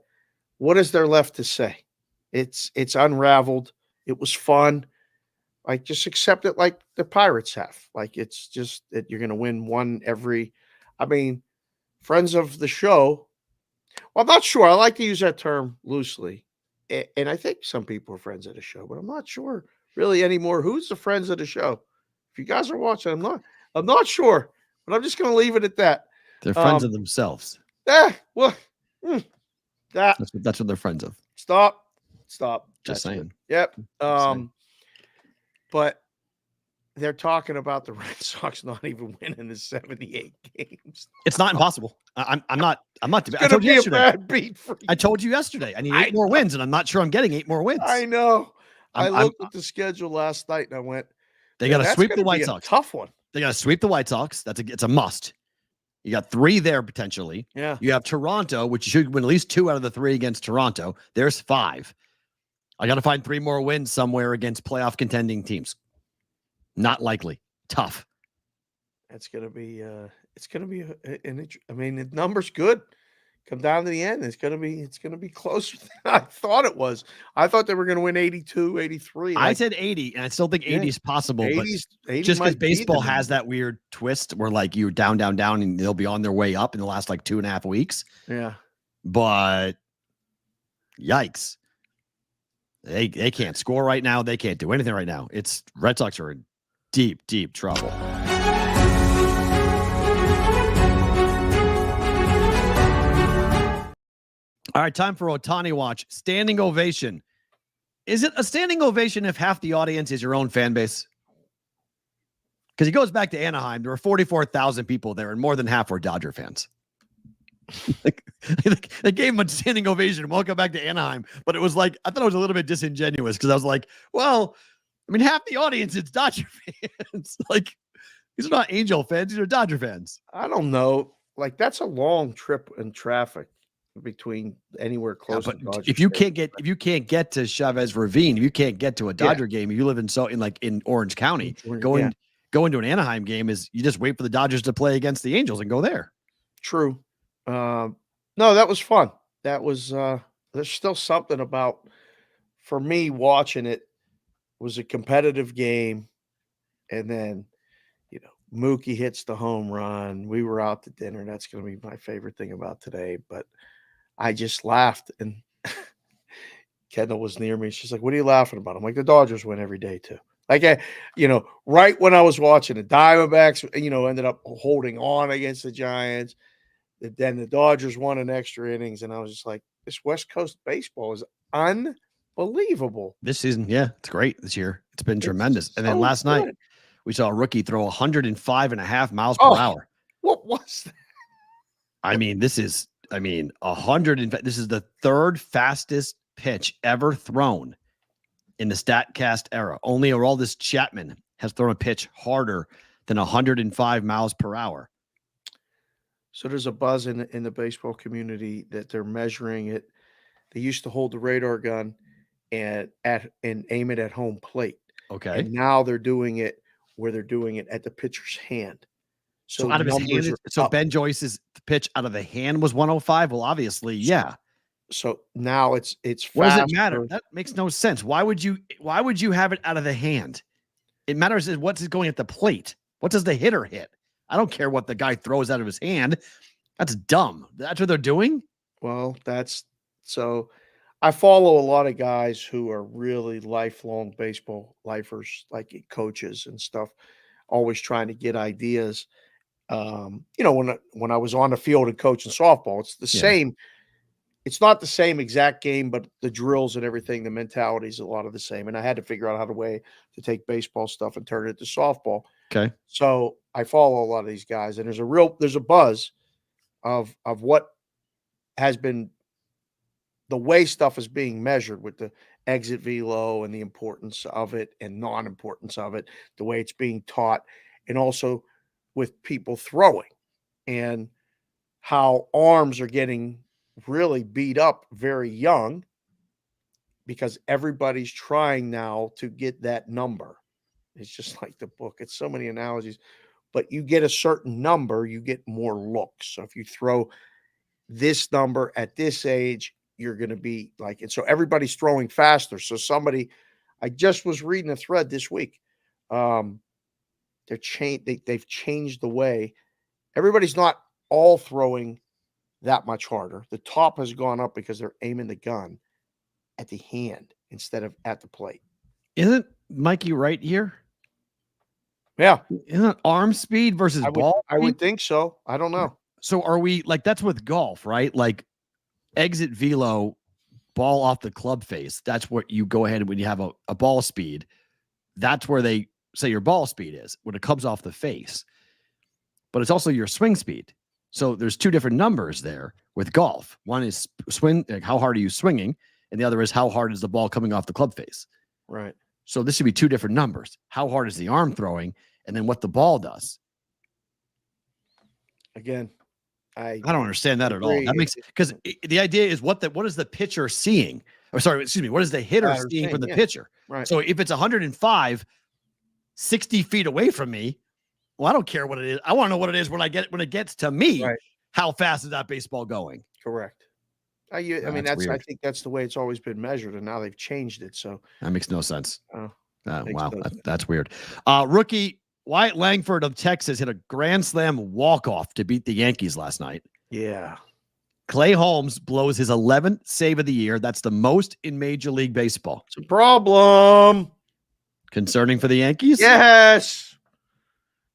What is there left to say? It's unraveled. It was fun. Like, just accept it like the Pirates have. Like, it's just that you're going to win one every. I mean, friends of the show. Well, I'm not sure. I like to use that term loosely, and I think some people are friends of the show, but I'm not sure really anymore. Who's the friends of the show? If you guys are watching, I'm not sure, but I'm just going to leave it at that. They're friends of themselves. Well. That's what they're friends of. Stop. Just saying. Good. Yep. But they're talking about the Red Sox not even winning the 78 games. It's not impossible. I'm not. It's going to be a bad beat for you. I told you yesterday. I need 8 more wins, and I'm not sure I'm getting 8 more wins. I know. I looked at the schedule last night, and I went, they got to sweep the White Sox. Tough one. They got to sweep the White Sox. It's a must. You got 3 there potentially. Yeah. You have Toronto, which you should win at least 2 out of the 3 against Toronto. There's 5. I got to find 3 more wins somewhere against playoff contending teams. Not likely. Tough. It's going to be. I mean, the number's good. Come down to the end. It's going to be closer than I thought it was. I thought they were going to win 82, 83. I said 80, and I still think 80 is possible. 80 just because baseball has that weird twist where like you're down, and they'll be on their way up in the last like 2.5 weeks. Yeah. But yikes. They can't score right now. They can't do anything right now. It's Red Sox are in deep, deep trouble. All right, time for Ohtani Watch. Standing ovation. Is it a standing ovation if half the audience is your own fan base? Because he goes back to Anaheim. There were 44,000 people there, and more than half were Dodger fans. They gave him a standing ovation. Welcome back to Anaheim. But it was like, I thought it was a little bit disingenuous because I was like, well, I mean, half the audience is Dodger fans. Like, these are not Angel fans. These are Dodger fans. I don't know. Like, that's a long trip in traffic between anywhere close to Dodger. If you can't get to Chavez Ravine, if you can't get to a Dodger game, if you live in Orange County, going to an Anaheim game is you just wait for the Dodgers to play against the Angels and go there. True. No, that was fun. That was there's still something about, for me, watching it was a competitive game, and then Mookie hits the home run. We were out to dinner. That's going to be my favorite thing about today. But I just laughed, and Kendall was near me. She's like, "What are you laughing about?" I'm like, "The Dodgers win every day too." Like, right when I was watching the Diamondbacks, ended up holding on against the Giants. Then the Dodgers won in extra innings, and I was just like, this West Coast baseball is unbelievable. This season, yeah, it's great this year. It's been tremendous. And then last night, we saw a rookie throw 105.5 miles per hour. What was that? I mean, this is 100. This is the third fastest pitch ever thrown in the StatCast era. Only Aroldis Chapman has thrown a pitch harder than 105 miles per hour. So there's a buzz in the baseball community that they're measuring it. They used to hold the radar gun and aim it at home plate. Okay. And now they're doing it where they're doing it at the pitcher's hand. So out of his hand. So Ben Joyce's pitch out of the hand was 105. Well, obviously, yeah. So now it's faster. What does it matter? That makes no sense. Why would you have it out of the hand? It matters is what's going at the plate. What does the hitter hit? I don't care what the guy throws out of his hand. That's dumb. That's what they're doing. Well, so I follow a lot of guys who are really lifelong baseball lifers, like coaches and stuff, always trying to get ideas. When I was on the field and coaching softball, it's the same. It's not the same exact game, but the drills and everything, the mentality is a lot of the same. And I had to figure out how to take baseball stuff and turn it into softball. Okay. So I follow a lot of these guys, and there's a buzz of what has been the way stuff is being measured with the exit velo and the importance of it and non-importance of it, the way it's being taught, and also with people throwing and how arms are getting really beat up very young because everybody's trying now to get that number. It's just like the book. It's so many analogies, but you get a certain number, you get more looks. So if you throw this number at this age, you're going to be like, and so everybody's throwing faster. So I just was reading a thread this week. They've changed the way everybody's not all throwing that much harder. The top has gone up because they're aiming the gun at the hand instead of at the plate. Isn't Mikey right here? Yeah. Isn't it arm speed versus ball speed? I would think so. I don't know. So are we like, that's with golf, right? Like exit velo, ball off the club face. That's what you go ahead when you have a ball speed. That's where they say your ball speed is when it comes off the face. But it's also your swing speed. So there's two different numbers there with golf. One is swing, like how hard are you swinging? And the other is how hard is the ball coming off the club face? Right. So this should be two different numbers. How hard is the arm throwing? And then what the ball does. Again, I don't understand that at all. That makes, because the idea is what is the pitcher seeing? Or sorry, excuse me, what is the hitter seeing from the pitcher? Right. So if it's 105, 60 feet away from me, well, I don't care what it is. I want to know what it is when it gets to me. Right. How fast is that baseball going? Correct. I think that's the way it's always been measured, and now they've changed it. So that makes no sense. Wow, no that's weird. Rookie Wyatt Langford of Texas hit a grand slam walk-off to beat the Yankees last night. Yeah. Clay Holmes blows his 11th save of the year. That's the most in Major League Baseball. It's a problem. Concerning for the Yankees? Yes.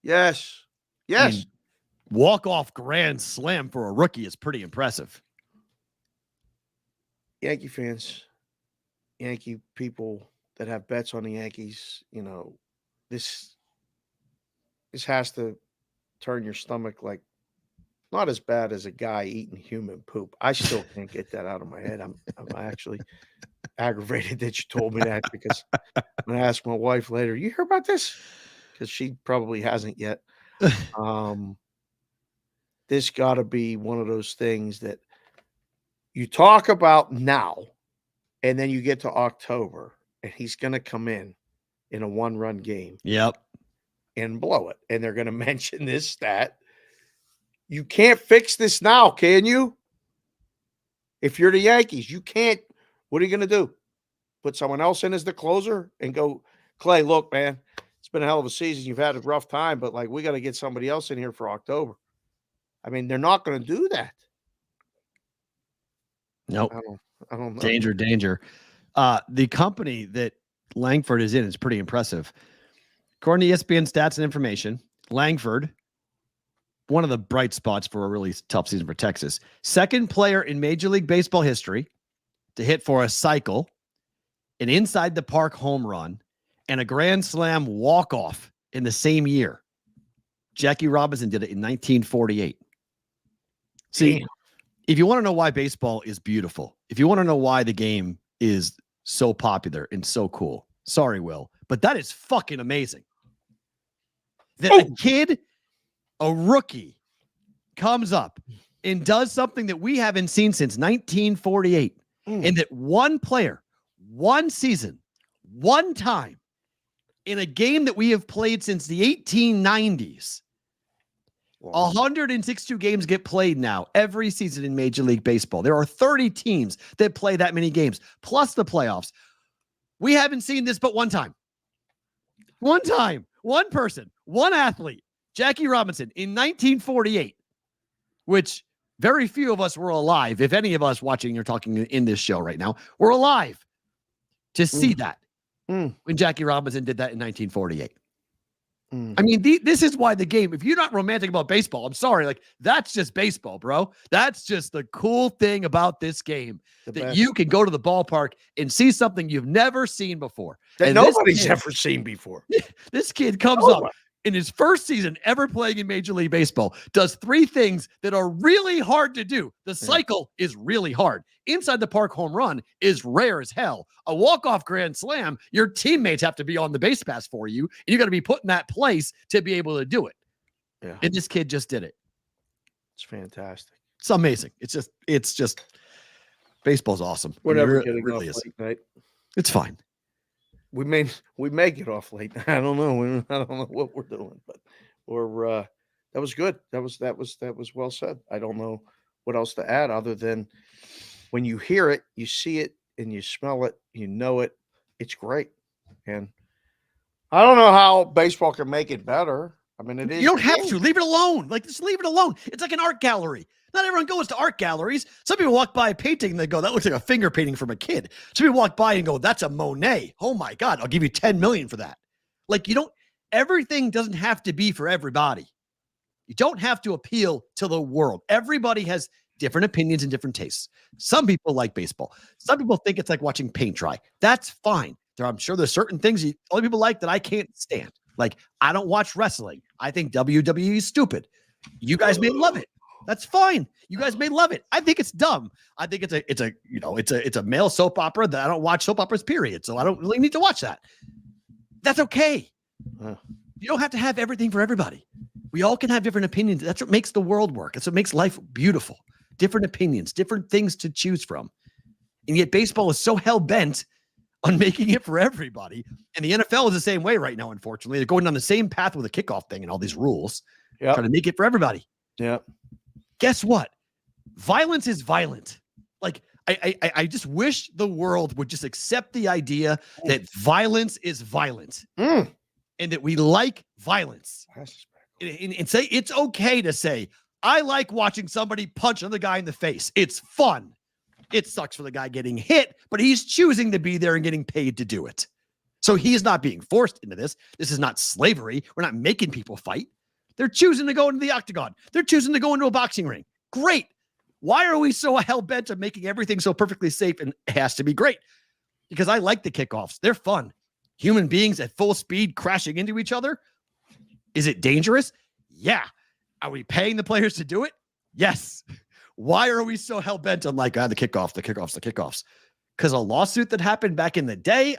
I mean, walk-off grand slam for a rookie is pretty impressive. Yankee fans, Yankee people that have bets on the Yankees, this has to turn your stomach like not as bad as a guy eating human poop. I still can't get that out of my head. I'm actually aggravated that you told me that, because I'm going to ask my wife later, you hear about this? Because she probably hasn't yet. This got to be one of those things that you talk about now, and then you get to October, and he's going to come in a one-run game. Yep. And blow it. And they're going to mention this stat. You can't fix this now, can you? If you're the Yankees, you can't. What are you going to do? Put someone else in as the closer and go, Clay, look, man, it's been a hell of a season. You've had a rough time, but like, we got to get somebody else in here for October. I mean, they're not going to do that. Nope. I don't know. Danger. The company that Langford is in is pretty impressive. According to ESPN Stats and Information, Langford, one of the bright spots for a really tough season for Texas, second player in Major League Baseball history to hit for a cycle, an inside the park home run, and a grand slam walk-off in the same year. Jackie Robinson did it in 1948. See, if you want to know why baseball is beautiful, if you want to know why the game is so popular and so cool, sorry, Will, but that is fucking amazing. That a kid, a rookie, comes up and does something that we haven't seen since 1948. And that one player, one season, one time, in a game that we have played since the 1890s, 162 games get played now every season in Major League Baseball. There are 30 teams that play that many games, plus the playoffs. We haven't seen this but one time. One time. One person. One athlete. Jackie Robinson in 1948, which very few of us were alive. If any of us watching or talking in this show right now were alive to see that when Jackie Robinson did that in 1948. I mean, this is why the game, if you're not romantic about baseball, I'm sorry, like, that's just baseball, bro. That's just the cool thing about this game, that you can go to the ballpark and see something you've never seen before. That nobody's ever seen before. This kid comes up in his first season ever playing in Major League Baseball, does three things that are really hard to do. The cycle is really hard. Inside the park home run is rare as hell. A walk-off grand slam, your teammates have to be on the base pass for you, and you got to be put in that place to be able to do it. Yeah. And this kid just did it. It's fantastic. It's amazing. It's just baseball's awesome. We're never getting off late night. It's fine. We may get off late. I don't know. I don't know what we're doing, but that was good. That was well said. I don't know what else to add other than when you hear it, you see it, and you smell it, you know it. It's great. And I don't know how baseball can make it better. I mean, it is. You don't have to. Leave it alone. Like, just leave it alone. It's like an art gallery. Not everyone goes to art galleries. Some people walk by a painting and they go, that looks like a finger painting from a kid. Some people walk by and go, that's a Monet. Oh my God, I'll give you 10 million for that. Like, everything doesn't have to be for everybody. You don't have to appeal to the world. Everybody has different opinions and different tastes. Some people like baseball. Some people think it's like watching paint dry. That's fine. I'm sure there's certain things other people like that I can't stand. Like, I don't watch wrestling. I think WWE is stupid. You guys may love it. That's fine. You guys may love it. I think it's dumb. I think it's a male soap opera that I don't watch soap operas, period. So I don't really need to watch that. That's okay. You don't have to have everything for everybody. We all can have different opinions. That's what makes the world work. That's what makes life beautiful. Different opinions, different things to choose from. And yet baseball is so hell-bent on making it for everybody. And the NFL is the same way right now, unfortunately. They're going down the same path with the kickoff thing and all these rules. Trying to make it for everybody. Yeah. Guess what? Violence is violent. Like, I just wish the world would just accept the idea that violence is violent and that we like violence. And say it's okay to say, I like watching somebody punch another guy in the face. It's fun. It sucks for the guy getting hit, but he's choosing to be there and getting paid to do it. So he's not being forced into this. This is not slavery. We're not making people fight. They're choosing to go into the octagon. They're choosing to go into a boxing ring. Great. Why are we so hell-bent on making everything so perfectly safe and it has to be great? Because I like the kickoffs. They're fun. Human beings at full speed crashing into each other. Is it dangerous? Yeah. Are we paying the players to do it? Yes. Why are we so hell-bent on like, the kickoffs? Because a lawsuit that happened back in the day,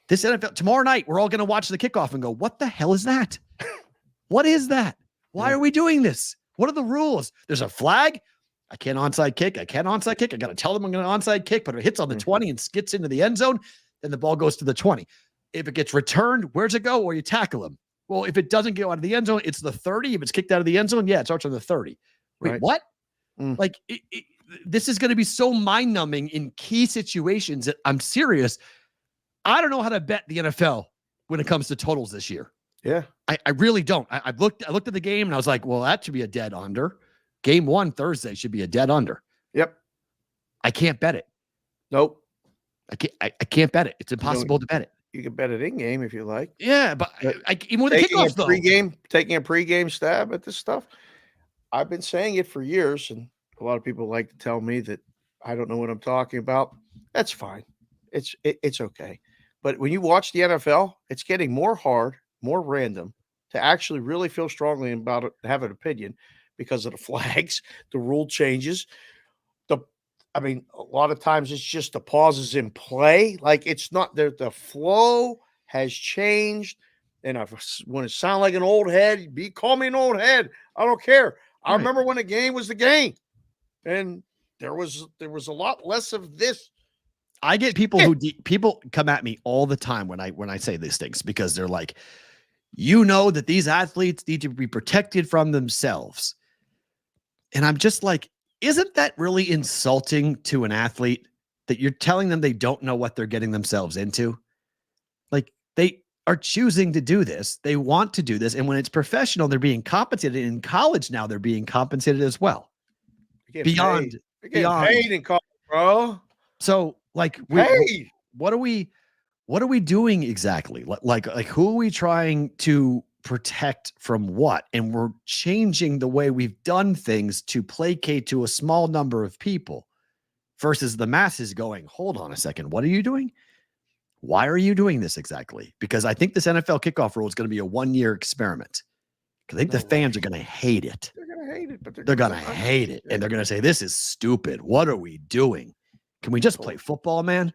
this NFL, tomorrow night, we're all going to watch the kickoff and go, what the hell is that? What is that? Why are we doing this? What are the rules? There's a flag. I can't onside kick. I got to tell them I'm going to onside kick, but if it hits on the 20 and skits into the end zone, then the ball goes to the 20. If it gets returned, where's it go? Or you tackle him. Well, if it doesn't go out of the end zone, it's the 30. If it's kicked out of the end zone, it starts on the 30. Wait, what? Like, this is going to be so mind-numbing in key situations that I'm serious. I don't know how to bet the NFL when it comes to totals this year. Yeah. I really don't. I looked at the game and I was like, well, that should be a dead under. Game 1 Thursday should be a dead under. Yep. I can't bet it. Nope. I can't bet it. It's impossible to bet it. You can bet it in game if you like. Yeah, but even with the kickoffs, though. Taking a pregame stab at this stuff. I've been saying it for years, and a lot of people like to tell me that I don't know what I'm talking about. That's fine. It's okay. But when you watch the NFL, it's getting more hard, more random to actually really feel strongly about it, have an opinion because of the flags, the rule changes. A lot of times it's just the pauses in play. Like it's not there. The flow has changed. And I want to sound like an old head, call me an old head. I don't care. I remember when the game was the game, and there was a lot less of this. I get people people come at me all the time when I say these things because they're like, that these athletes need to be protected from themselves. And I'm just like, isn't that really insulting to an athlete that you're telling them they don't know what they're getting themselves into? Like they are choosing to do this. They want to do this. And when it's professional, they're being compensated. In college now, they're being compensated as well. Beyond paid in college, bro. So like, what are we doing exactly? Like who are we trying to protect from what? And we're changing the way we've done things to placate to a small number of people versus the masses going, hold on a second. What are you doing? Why are you doing this exactly? Because I think this NFL kickoff rule is going to be a 1-year experiment. I think the fans are going to hate it. They're going to hate it, but they're going to hate it. And they're going to say, this is stupid. What are we doing? Can we just play football, man?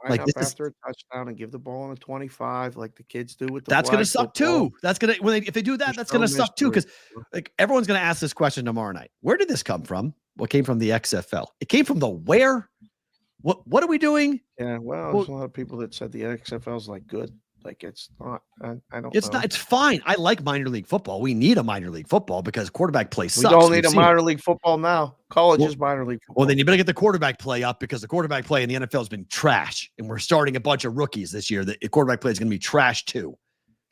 Like this after a touchdown and give the ball on a 25 like the kids do with the that's going to suck too. That's going to if they do that, that's going to suck too because like everyone's going to ask this question tomorrow night. Where did this come from? What came from the XFL? It came from the where? What are we doing? Yeah, well, there's a lot of people that said the XFL is like good. Like it's not. I don't. It's know. not. It's fine. I like minor league football. We need a minor league football because quarterback play sucks. We don't need a minor league football now. College is minor league football. Well, then you better get the quarterback play up because the quarterback play in the NFL has been trash, and we're starting a bunch of rookies this year. The quarterback play is going to be trash too.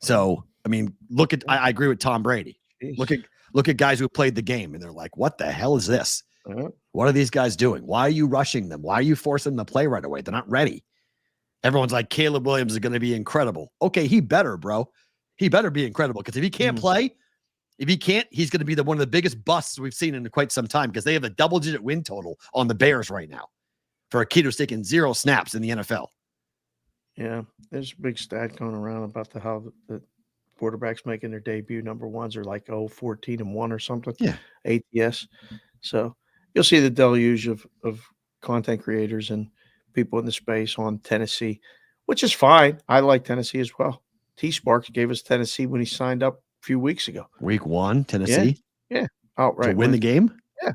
So, I mean, look at. I agree with Tom Brady. Jeez. Look at guys who played the game, and they're like, "What the hell is this? What are these guys doing? Why are you rushing them? Why are you forcing them to play right away? They're not ready." Everyone's like, Caleb Williams is going to be incredible. Okay, he better, bro. He better be incredible because if he can't play, he's going to be one of the biggest busts we've seen in quite some time because they have a double-digit win total on the Bears right now for a kid who's taken 0 snaps in the NFL. Yeah, there's a big stat going around about how the quarterbacks making their debut number ones are like 14-1 or something. Yeah, ATS. So you'll see the deluge of content creators and people in the space on Tennessee, which is fine. I like Tennessee as well. T-Sparks gave us Tennessee when he signed up a few weeks ago. Week 1, Tennessee? Yeah. Outright. To win the game? Yeah.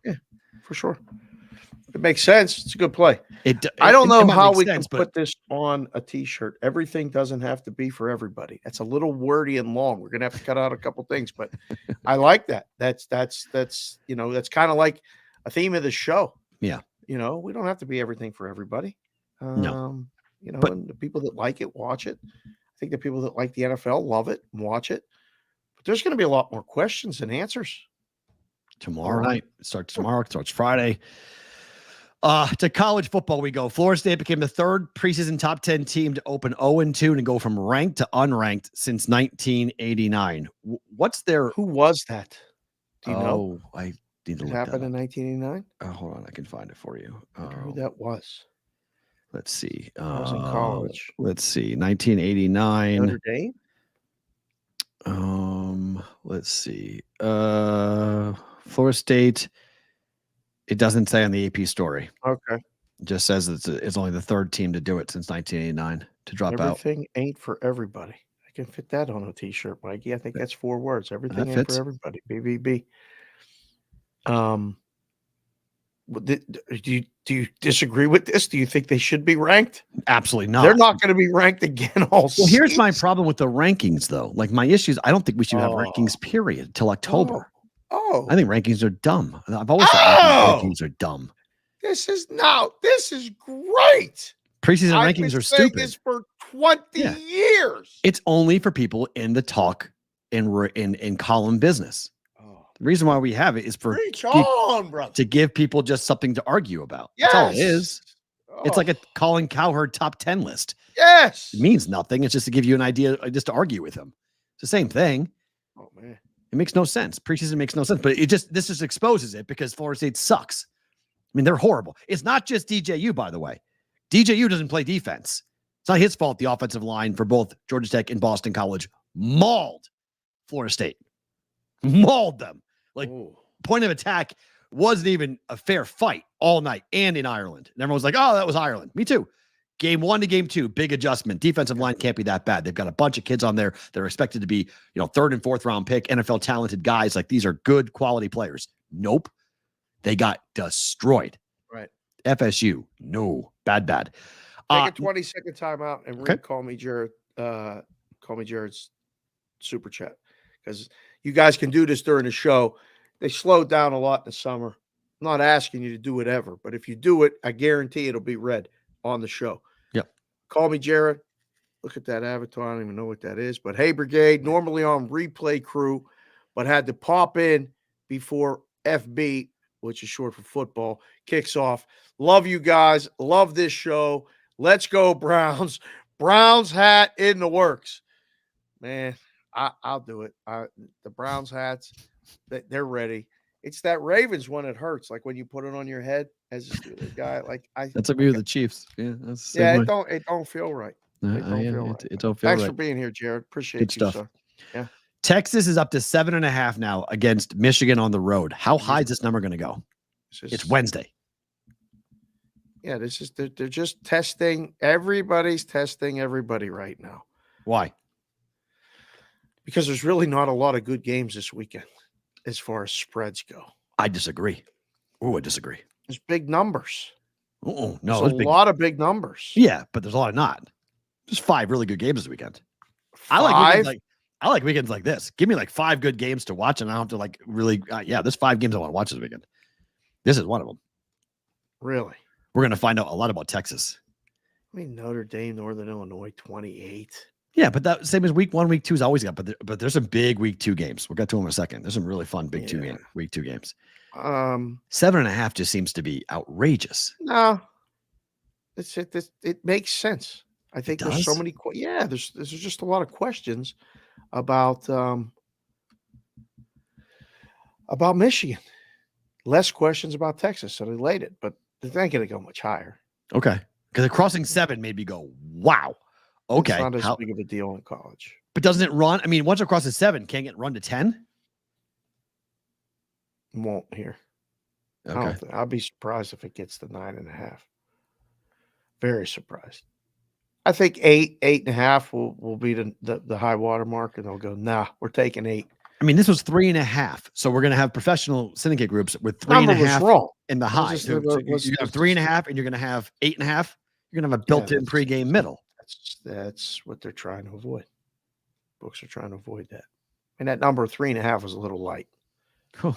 Yeah, for sure. It makes sense. It's a good play. I don't know how we can put this on a T-shirt. Everything doesn't have to be for everybody. That's a little wordy and long. We're going to have to cut out a couple things, but I like that. That's kind of like a theme of the show. Yeah. We don't have to be everything for everybody. No. And the people that like it, watch it. I think the people that like the NFL love it and watch it. But there's going to be a lot more questions than answers. Tomorrow night. It starts tomorrow. It starts Friday. To college football we go. Florida State became the 3rd preseason top 10 team to open 0-2 and go from ranked to unranked since 1989. Who was that? Do you know? I need to look happened in 1989? Hold on, I can find it for you. I wonder who that was. Let's see. I was in college. Let's see. 1989. Notre Dame? Let's see. Florida State. It doesn't say on the AP story. Okay. It just says it's only the third team to do it since 1989 to drop out. Everything ain't for everybody. I can fit that on a T-shirt, Mikey. I think that's 4 words. Everything ain't for everybody. BBB. Do you disagree with this? Do you think they should be ranked? Absolutely not. They're not going to be ranked again all season. Here's my problem with the rankings, though. Like, my issues, I don't think we should have rankings, period, till October. I think rankings are dumb. I've always thought rankings are dumb. This is great. Preseason rankings are stupid. This for 20 years. It's only for people in the talk in column business. The reason why we have it is for to give people just something to argue about. Yes. That's all it is. It's like a Colin Cowherd top 10 list. Yes. It means nothing. It's just to give you an idea, just to argue with him. It's the same thing. Oh, man. It makes no sense. Preseason makes no sense, but this just exposes it because Florida State sucks. I mean, they're horrible. It's not just DJU, by the way. DJU doesn't play defense. It's not his fault the offensive line for both Georgia Tech and Boston College mauled Florida State. Mauled them. Point of attack wasn't even a fair fight all night and in Ireland. And everyone was like, oh, that was Ireland. Me too. Game 1 to game 2, big adjustment. Defensive line can't be that bad. They've got a bunch of kids on there that are expected to be, 3rd and 4th round pick, NFL talented guys. Like, these are good quality players. Nope. They got destroyed. Right. FSU. No. Bad. Take a 20-second timeout and call me Jared. Call me Jared's super chat. Because you guys can do this during the show. They slowed down a lot in the summer. I'm not asking you to do it ever, but if you do it, I guarantee it'll be read on the show. Yep. Call me Jared. Look at that avatar. I don't even know what that is. But hey, Brigade, normally on replay crew, but had to pop in before FB, which is short for football, kicks off. Love you guys. Love this show. Let's go, Browns. Browns hat in the works. Man, I'll do it. The Browns hats, they're ready. It's that Ravens one that hurts, like when you put it on your head as a guy. That's like me with the Chiefs. Yeah, that's the same it don't feel right. It don't feel Thanks right. for being here, Jared. Appreciate Good you, stuff. sir. Yeah. Texas is up to 7.5 now against Michigan on the road. How high is this number going to go? It's Wednesday. Yeah, they're just testing. Everybody's testing everybody right now. Why? Because there's really not a lot of good games this weekend as far as spreads go. I disagree. Oh, I disagree. There's big numbers. Oh, no. There's a lot of big numbers. Yeah, but there's a lot of not. There's 5 really good games this weekend. 5? I like weekends like this. Give me 5 good games to watch, and I don't have to really. There's 5 games I want to watch this weekend. This is one of them. Really? We're going to find out a lot about Texas. I mean, Notre Dame, Northern Illinois, 28. Yeah, but that same as week 1, week 2 is always got. But there's some big week 2 games. We'll get to them in a second. There's some really fun week 2 games. 7.5 just seems to be outrageous. No, it makes sense. I think there's so many. There's just a lot of questions about Michigan. Less questions about Texas, so they laid it, but they're not going to go much higher. Okay, because crossing 7 made me go, wow. Okay, it's not as big of a deal in college. But doesn't it run? I mean, once it crosses 7, can't it run to 10? Won't here. Okay. I'll be surprised if it gets to 9.5. Very surprised. I think 8.5 will be the high water mark, and they'll go, nah, we're taking 8. I mean, this was 3.5. So we're going to have professional syndicate groups with 3.5 in the high. So you're going to have 3.5, and you're going to have 8.5. You're going to have a built-in pregame middle. That's what they're trying to avoid. Books are trying to avoid that. And that number 3.5 was a little light. Oh,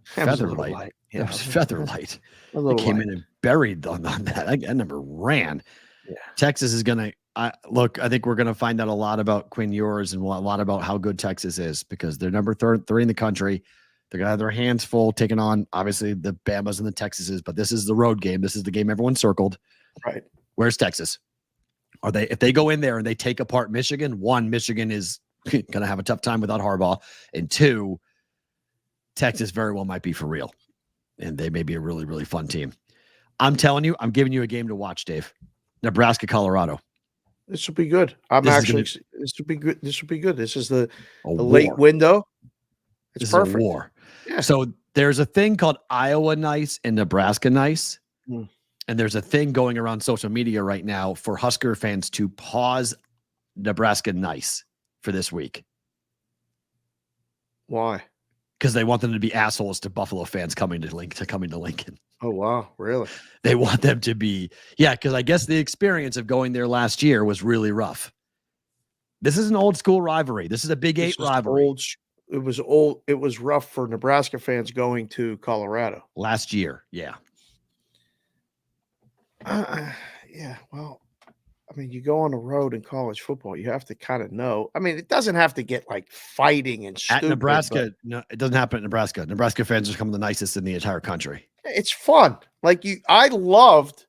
feather light. Yeah, it was feather light. It came in and buried on that. That number ran. Yeah. Texas is going to look. I think we're going to find out a lot about Quinn Ewers and a lot about how good Texas is because they're number 3 in the country. They're going to have their hands full taking on, obviously, the Bamas and the Texases. But this is the road game. This is the game everyone circled. Right. Where's Texas? If they go in there and they take apart Michigan, 1, Michigan is going to have a tough time without Harbaugh. And 2, Texas very well might be for real. And they may be a really, really fun team. I'm telling you, I'm giving you a game to watch, Dave. Nebraska, Colorado. This will be good. This will be good. This will be good. This is the late window. It's perfect. A war. Yeah. So there's a thing called Iowa nice and Nebraska nice. And there's a thing going around social media right now for Husker fans to pause Nebraska nice for this week. Why? Because they want them to be assholes to Buffalo fans coming to Lincoln. Oh, wow. Really? They want them to be, because I guess the experience of going there last year was really rough. This is an old school rivalry. This is a Big Eight rivalry. It was rough for Nebraska fans going to Colorado last year. Yeah. Well, I mean, you go on the road in college football, you have to kind of know. I mean, it doesn't have to get like fighting and stupid. At Nebraska, no, it doesn't happen at Nebraska. Nebraska fans are some of the nicest in the entire country. It's fun. I loved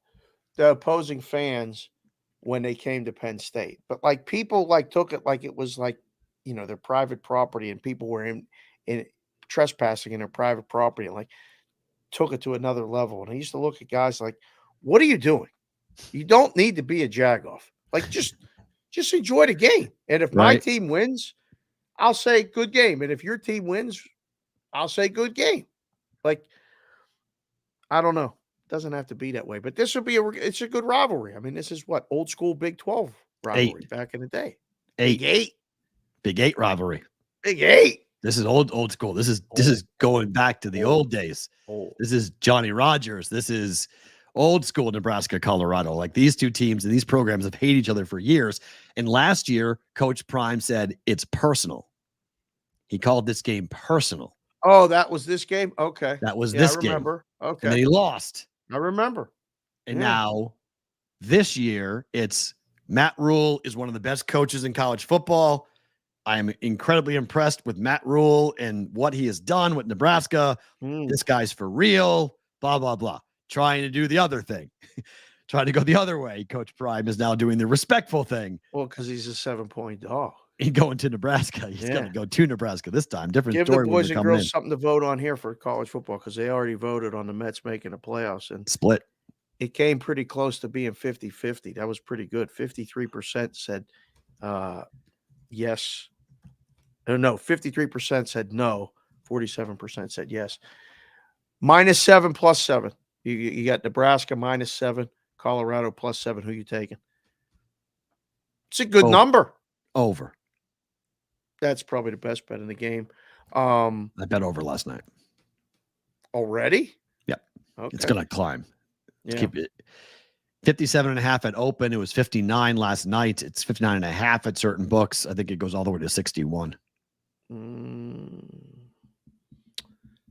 the opposing fans when they came to Penn State, but like people took it like it was like, their private property, and people were in trespassing in their private property, and like took it to another level. And I used to look at guys like, what are you doing? You don't need to be a jagoff. Like, just enjoy the game. And if my team wins, I'll say good game. And if your team wins, I'll say good game. Like, I don't know. It doesn't have to be that way. But this will be it's a good rivalry. I mean, this is what? Old school Big 12 rivalry back in the day. Big Eight rivalry. Big Eight. This is old school. This is going back to the old days. This is Johnny Rogers. This is old school Nebraska, Colorado. Like, these two teams and these programs have hated each other for years. And last year, Coach Prime said it's personal. He called this game personal. Oh, that was this game? Okay. That was this game. I remember. Okay. And then he lost. I remember. And now, this year, it's Matt Rule is one of the best coaches in college football. I am incredibly impressed with Matt Rule and what he has done with Nebraska. This guy's for real, blah, blah, blah. Trying to do the other thing. Trying to go the other way. Coach Prime is now doing the respectful thing. Well, because he's a 7-point dog. He's going to Nebraska. He's going to go to Nebraska this time. Different Give story. Give the boys and girls something to vote on here for college football, because they already voted on the Mets making the playoffs. And split. It came pretty close to being 50-50. That was pretty good. 53% said yes. No, 53% said no. 47% said yes. -7 +7. You got Nebraska -7, Colorado +7. Who you taking? It's a good number. Over. That's probably the best bet in the game. I bet over last night. Already? Yep. Okay. It's going to climb. Yeah. Keep it 57.5 at open. It was 59 last night. It's 59.5 at certain books. I think it goes all the way to 61.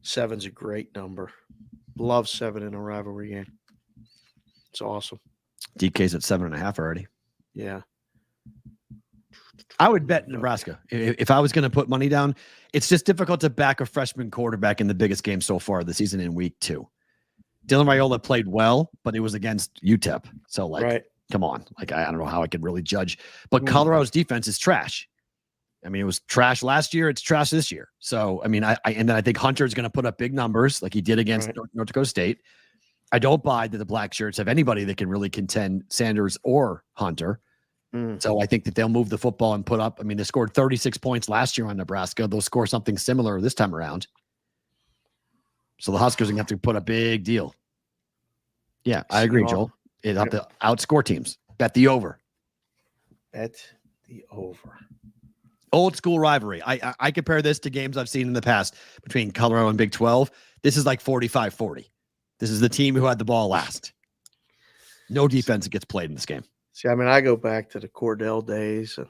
7's a great number. Love 7 in a rivalry game. It's awesome. DK's at 7.5 already. Yeah. I would bet Nebraska. If I was going to put money down, it's just difficult to back a freshman quarterback in the biggest game so far this season in week 2. Dylan Raiola played well, but it was against UTEP. So, come on. I don't know how I could really judge. But Colorado's defense is trash. I mean, it was trash last year. It's trash this year. So, I mean, and then I think Hunter's going to put up big numbers like he did against North Dakota State. I don't buy that the Black Shirts have anybody that can really contend Sanders or Hunter. So I think that they'll move the football and put up. I mean, they scored 36 points last year on Nebraska. They'll score something similar this time around. So the Huskers are going to have to put a big deal. Yeah, I agree, Joel. It'll have to outscore teams. Bet the over. Bet the over. Old school rivalry. I compare this to games I've seen in the past between Colorado and Big 12. This is like 45-40. This is the team who had the ball last. No defense gets played in this game. See, I mean, I go back to the Cordell days of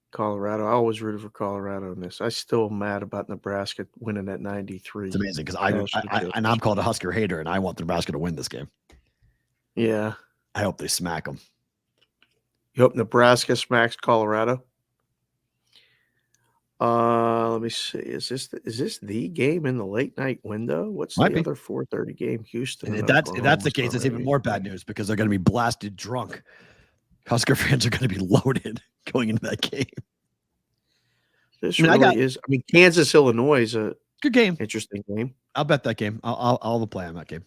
Colorado. I always rooted for Colorado in this. I still mad about Nebraska winning at 93. It's amazing because I'm called a Husker hater, and I want Nebraska to win this game. Yeah. I hope they smack them. You hope Nebraska smacks Colorado? Let me see. Is this the game in the late night window? What's the other 4:30 game? Houston. And if that's the case, it's even more bad news because they're going to be blasted drunk. Husker fans are going to be loaded going into that game. This is. I mean, Kansas, Illinois is a good game. Interesting game. I'll bet that game. I'll play on that game.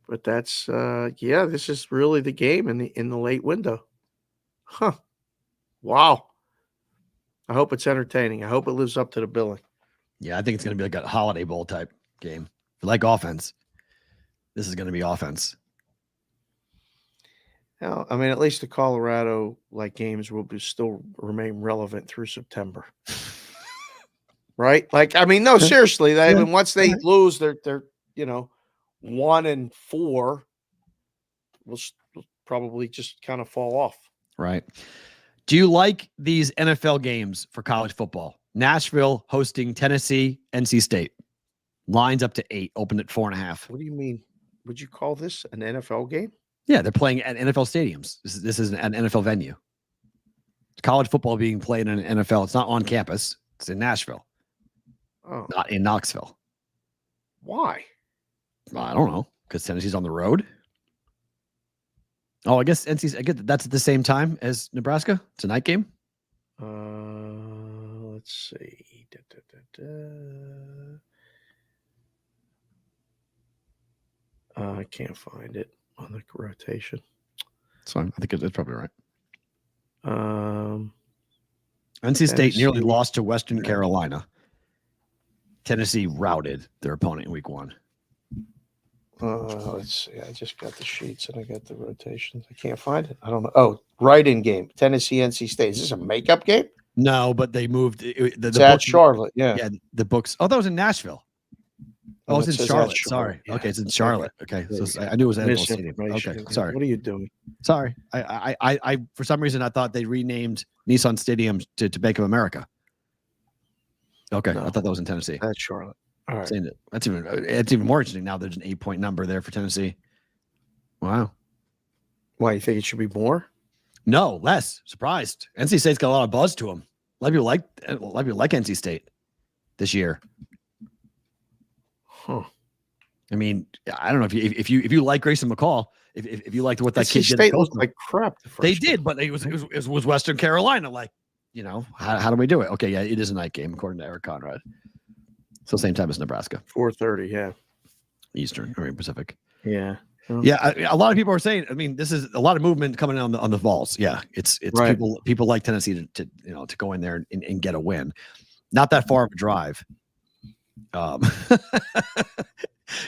But that's this is really the game in the late window. Huh. Wow. I hope it's entertaining. I hope it lives up to the billing. Yeah, I think it's going to be like a Holiday Bowl type game. If you like offense, this is going to be offense. Well, I mean, at least the Colorado games will still remain relevant through September, right? No, seriously. Once they lose, they're 1-4. Will probably just kind of fall off. Right. Do you like these NFL games for college football? Nashville hosting Tennessee, NC State. Lines up to 8, opened at 4.5. What do you mean? Would you call this an NFL game? Yeah, they're playing at NFL stadiums. This is an NFL venue. College football being played in an NFL. It's not on campus. It's in Nashville. Oh. Not in Knoxville. Why? I don't know. Because Tennessee's on the road. Oh, I guess that's at the same time as Nebraska. It's a night game. Let's see. I can't find it on the rotation. That's fine. I think it's probably right. NC State nearly lost to Western Carolina. Tennessee routed their opponent in week 1. Let's see. I just got the sheets and I got the rotations. I can't find it. I don't know. Oh, write-in game. Tennessee, NC State. Is this a makeup game? No, but they moved. It's at Charlotte. Yeah. Yeah. The books. Oh, that was in Nashville. Oh, it's in Charlotte. Sorry. Yeah. Okay, it's in Charlotte. Okay, so I knew it was at NFL Stadium. Okay, sorry. What are you doing? Sorry. I for some reason I thought they renamed Nissan Stadium to Bank of America. Okay, no, I thought that was in Tennessee. That's Charlotte. All right. It's even more interesting now. There's an 8-point number there for Tennessee. Wow. Why, you think it should be more? No, less. Surprised. NC State's got a lot of buzz to them. A lot of people like NC State this year. Huh. I mean, I don't know if you like Grayson McCall, if you liked what that kid did. State looked like crap. They did, but it was Western Carolina. How do we do it? Okay, yeah, it is a night game according to Eric Conrad. So same time as Nebraska. 4:30, yeah. Eastern or Pacific. Yeah. Yeah, a lot of people are saying. I mean, this is a lot of movement coming on the Vols. Yeah, it's right. People like Tennessee to go in there and get a win. Not that far of a drive.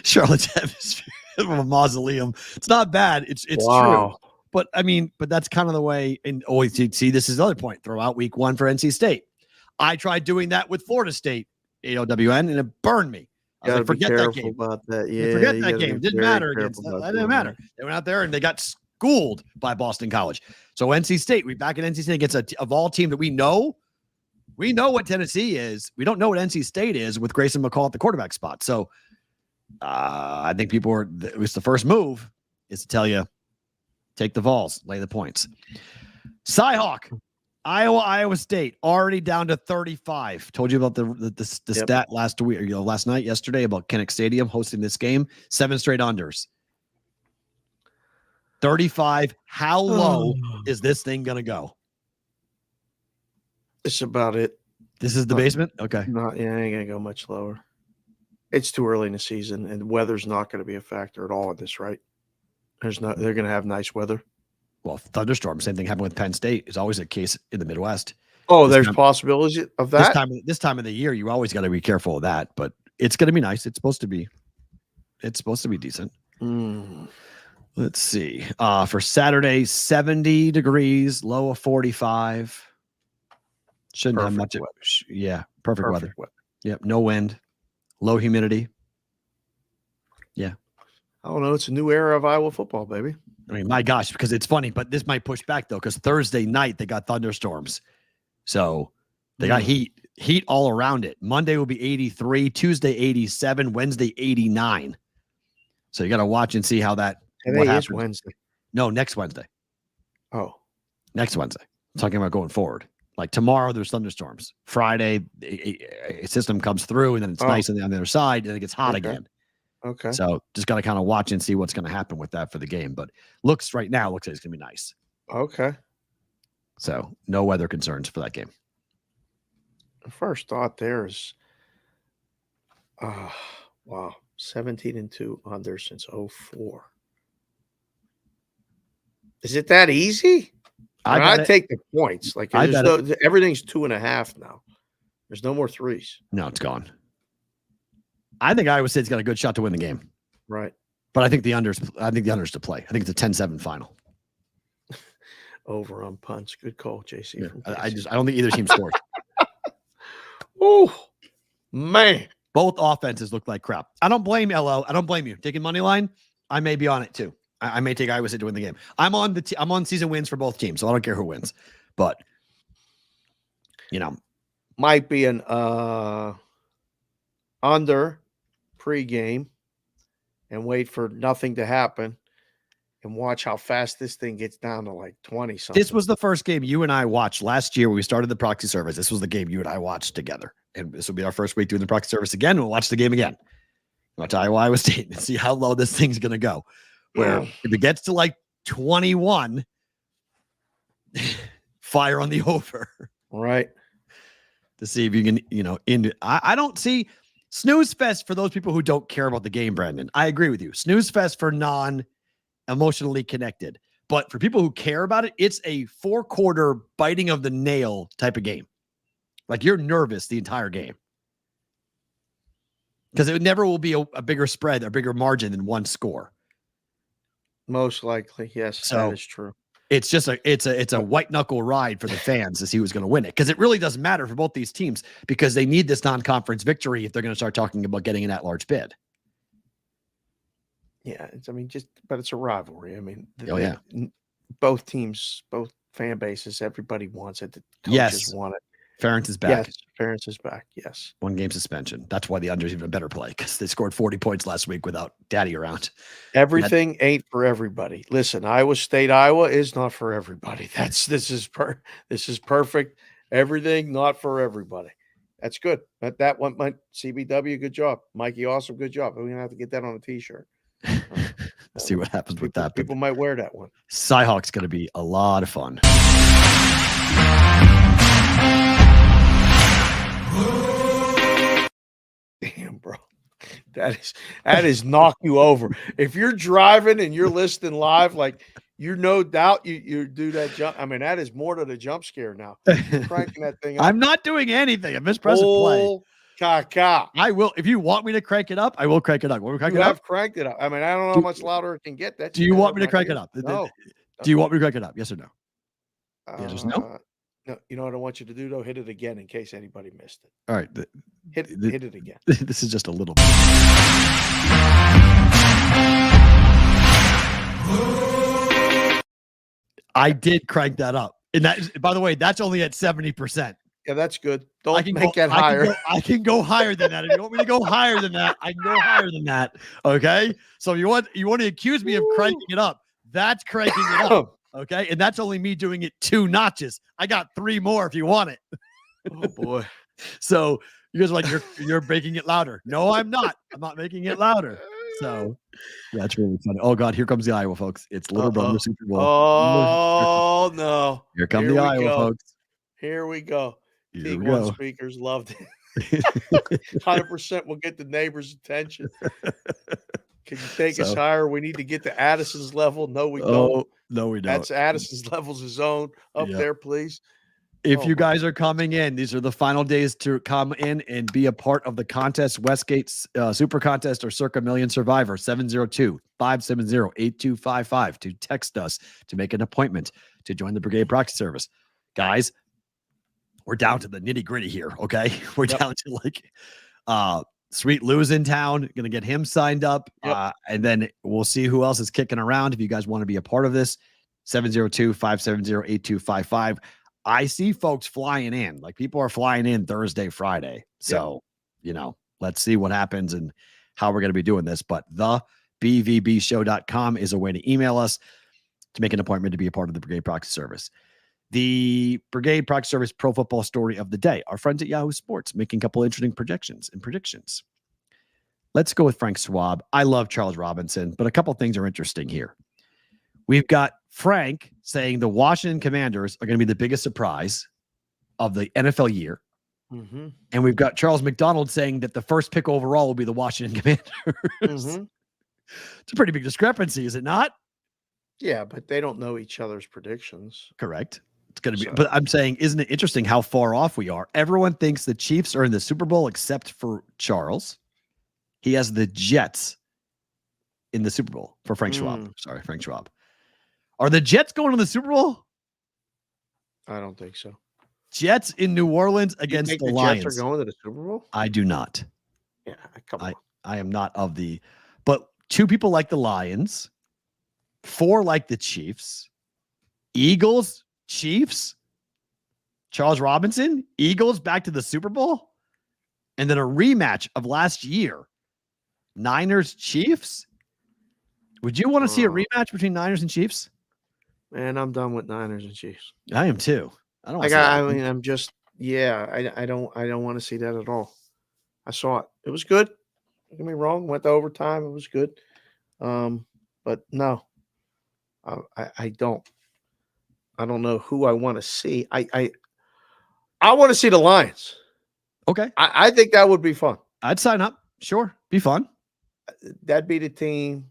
Charlotte's Hemisphere of a mausoleum. It's not bad. It's wow. True. But I mean, that's kind of the way. And always see, this is the other point. Throw out week 1 for NC State. I tried doing that with Florida State, WN, and it burned me. I was like, forget that game. About that. Yeah, forget that game. It didn't matter against that. That didn't matter. They went out there and they got schooled by Boston College. So NC State, we're back at NC State against a all team that we know. We know what Tennessee is. We don't know what NC State is with Grayson McCall at the quarterback spot. So I think it was the first move is to tell you, take the Vols, lay the points. Cyhawk, Iowa State already down to 35. Told you about the stat last week, last night, yesterday about Kinnick Stadium hosting this game. 7 straight unders. 35. How low is this thing going to go? It's about it. This is the basement? Okay. I ain't going to go much lower. It's too early in the season, and weather's not going to be a factor at all in this, right? They're going to have nice weather. Well, thunderstorm, same thing happened with Penn State. It's always a case in the Midwest. Oh, there's possibilities of that? This time of the year, you always got to be careful of that, but it's going to be nice. It's supposed to be decent. Let's see. For Saturday, 70 degrees, low of 45. Shouldn't have much. Yeah, perfect weather. Yep, no wind, low humidity. Yeah. I don't know. It's a new era of Iowa football, baby. I mean, my gosh, because it's funny, but this might push back, though, because Thursday night they got thunderstorms. So they got heat all around it. Monday will be 83, Tuesday 87, Wednesday 89. So you got to watch and see how that is Wednesday. No, next Wednesday. Oh. Next Wednesday. I'm talking about going forward. Like tomorrow, there's thunderstorms. Friday, a system comes through, and then it's nice on the other side, and it gets hot again. Okay. So just got to kind of watch and see what's going to happen with that for the game. But right now looks like it's going to be nice. Okay. So no weather concerns for that game. The first thought there is, wow, 17-2 under since 04. Is it that easy? I take the points. Like everything's 2.5 now. There's no more threes. No, it's gone. I think Iowa State's got a good shot to win the game. Right. But I think the under's to play. I think it's a 10-7 final. Over on punts. Good call, JC. Yeah, I don't think either team scores. Oh, man. Both offenses look like crap. I don't blame LO. I don't blame you. Taking money line, I may be on it too. I may take Iowa State to win the game. I'm on season wins for both teams, so I don't care who wins. But might be an under pregame and wait for nothing to happen and watch how fast this thing gets down to like 20 something. This was the first game you and I watched last year when we started the proxy service. This was the game you and I watched together. And this will be our first week doing the proxy service again. We'll watch the game again. Watch Iowa State and see how low this thing's going to go. Where if it gets to like 21, fire on the over. Right. To see if you can, I don't see snooze fest for those people who don't care about the game, Brandon. I agree with you. Snooze fest for non-emotionally connected. But for people who care about it, it's a 4-quarter biting of the nail type of game. Like you're nervous the entire game. Because it never will be a bigger spread, a bigger margin than one score. Most likely, yes, so that is true. It's just it's a white knuckle ride for the fans to see who's going to win it. Because it really doesn't matter for both these teams because they need this non-conference victory if they're going to start talking about getting an at-large bid. Yeah, but it's a rivalry. I mean, both teams, both fan bases, everybody wants it. The coaches want it. Ferentz is back. Yes, Ferentz is back. Yes. 1 game suspension. That's why the under's even a better play because they scored 40 points last week without Daddy around. Everything ain't for everybody. Listen, Iowa State, Iowa is not for everybody. This is perfect. Everything not for everybody. That's good. That one, CBW, good job. Mikey, awesome, good job. We're gonna have to get that on a t-shirt. See what happens with that. People might wear that one. Cyhawk's going to be a lot of fun. Damn, bro. That is knock you over. If you're driving and you're listening live, like you're no doubt you do that jump. I mean, that is more than a jump scare now. You're cranking that thing up. I'm not doing anything. I'm just pressing play. Caca. I will. If you want me to crank it up, I will crank it up. You have cranked it up. I mean, I don't know how much louder it can get. Do you want me to crank it up? No. Do you want me to crank it up? Yes or no? Yes or no? No, you know what I want you to do though? Hit it again in case anybody missed it. All right. Hit it again. This is just a little bit. I did crank that up. And that, by the way, that's only at 70%. Yeah, that's good. Don't make that higher. I can go higher than that. If you want me to go higher than that, I can go higher than that. Okay. So you want to accuse me of cranking it up. That's cranking it up. Okay. And that's only me doing it 2 notches. I got 3 more if you want it. Oh boy. So you guys are like, you're making it louder. No, I'm not. I'm not making it louder. So that's really funny. Oh God, here comes the Iowa folks. It's little brother Super Bowl. Oh no. Here come the Iowa folks. Here we go. Here we go. Speakers loved it. 100% will get the neighbors' attention. Can you take us higher? We need to get to Addison's level. No, we don't. No, we don't. That's Addison's level's his own. Up there, please. If you guys are coming in, these are the final days to come in and be a part of the contest, Westgate's Super Contest or Circa Million Survivor, 702-570-8255 to text us to make an appointment to join the Brigade Proxy Service. Guys, we're down to the nitty gritty here, okay? We're down to like Sweet Lou's in town, going to get him signed up, and then we'll see who else is kicking around. If you guys want to be a part of this, 702-570-8255. I see folks flying in. Like people are flying in Thursday, Friday. So, let's see what happens and how we're going to be doing this. But the bvbshow.com is a way to email us to make an appointment to be a part of the Brigade Proxy Service. The Brigade Proxy Service Pro Football Story of the Day. Our friends at Yahoo Sports making a couple interesting projections and predictions. Let's go with Frank Schwab. I love Charles Robinson, but a couple things are interesting here. We've got Frank saying the Washington Commanders are going to be the biggest surprise of the NFL year. Mm-hmm. And we've got Charles McDonald saying that the first pick overall will be the Washington Commanders. Mm-hmm. It's a pretty big discrepancy, is it not? Yeah, but they don't know each other's predictions. Correct. It's going to be, but I'm saying, isn't it interesting how far off we are? Everyone thinks the Chiefs are in the Super Bowl except for Charles. He has the Jets in the Super Bowl for Frank Schwab. Sorry, Frank Schwab. Are the Jets going to the Super Bowl? I don't think so. Jets in New Orleans against the Lions. Jets are going to the Super Bowl? I do not. Yeah, come on. I am not of the, but 2 people like the Lions, 4 like the Chiefs, Eagles, Chiefs, Charles Robinson, Eagles back to the Super Bowl, and then a rematch of last year, Niners, Chiefs. Would you want to see a rematch between Niners and Chiefs? Man, I'm done with Niners and Chiefs. I am too. I don't. I'm just, I don't want to see that at all. I saw it. It was good. Don't get me wrong. Went to overtime. It was good. But no, I don't. I don't know who I want to see. I want to see the Lions. Okay. I think that would be fun. I'd sign up. Sure. Be fun. That'd be the team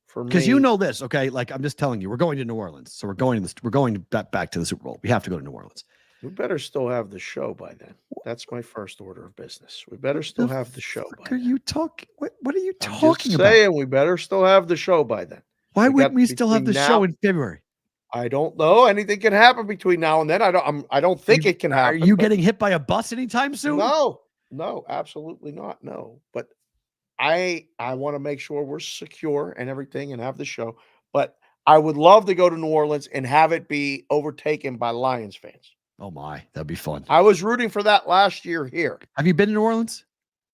for me. Because you know this, okay? Like, I'm just telling you, we're going to New Orleans. So we're going back to the Super Bowl. We have to go to New Orleans. We better still have the show by then. That's my first order of business. We better still have the show by then. You talking? What are you I'm talking just about? saying we better still have the show by then. Why wouldn't we still have the show in February? I don't know. Anything can happen between now and then. I don't think it can happen. Are you getting hit by a bus anytime soon? No, absolutely not. No, but I want to make sure we're secure and everything and have the show. But I would love to go to New Orleans and have it be overtaken by Lions fans. Oh my, that'd be fun. I was rooting for that last year here. Have you been to New Orleans?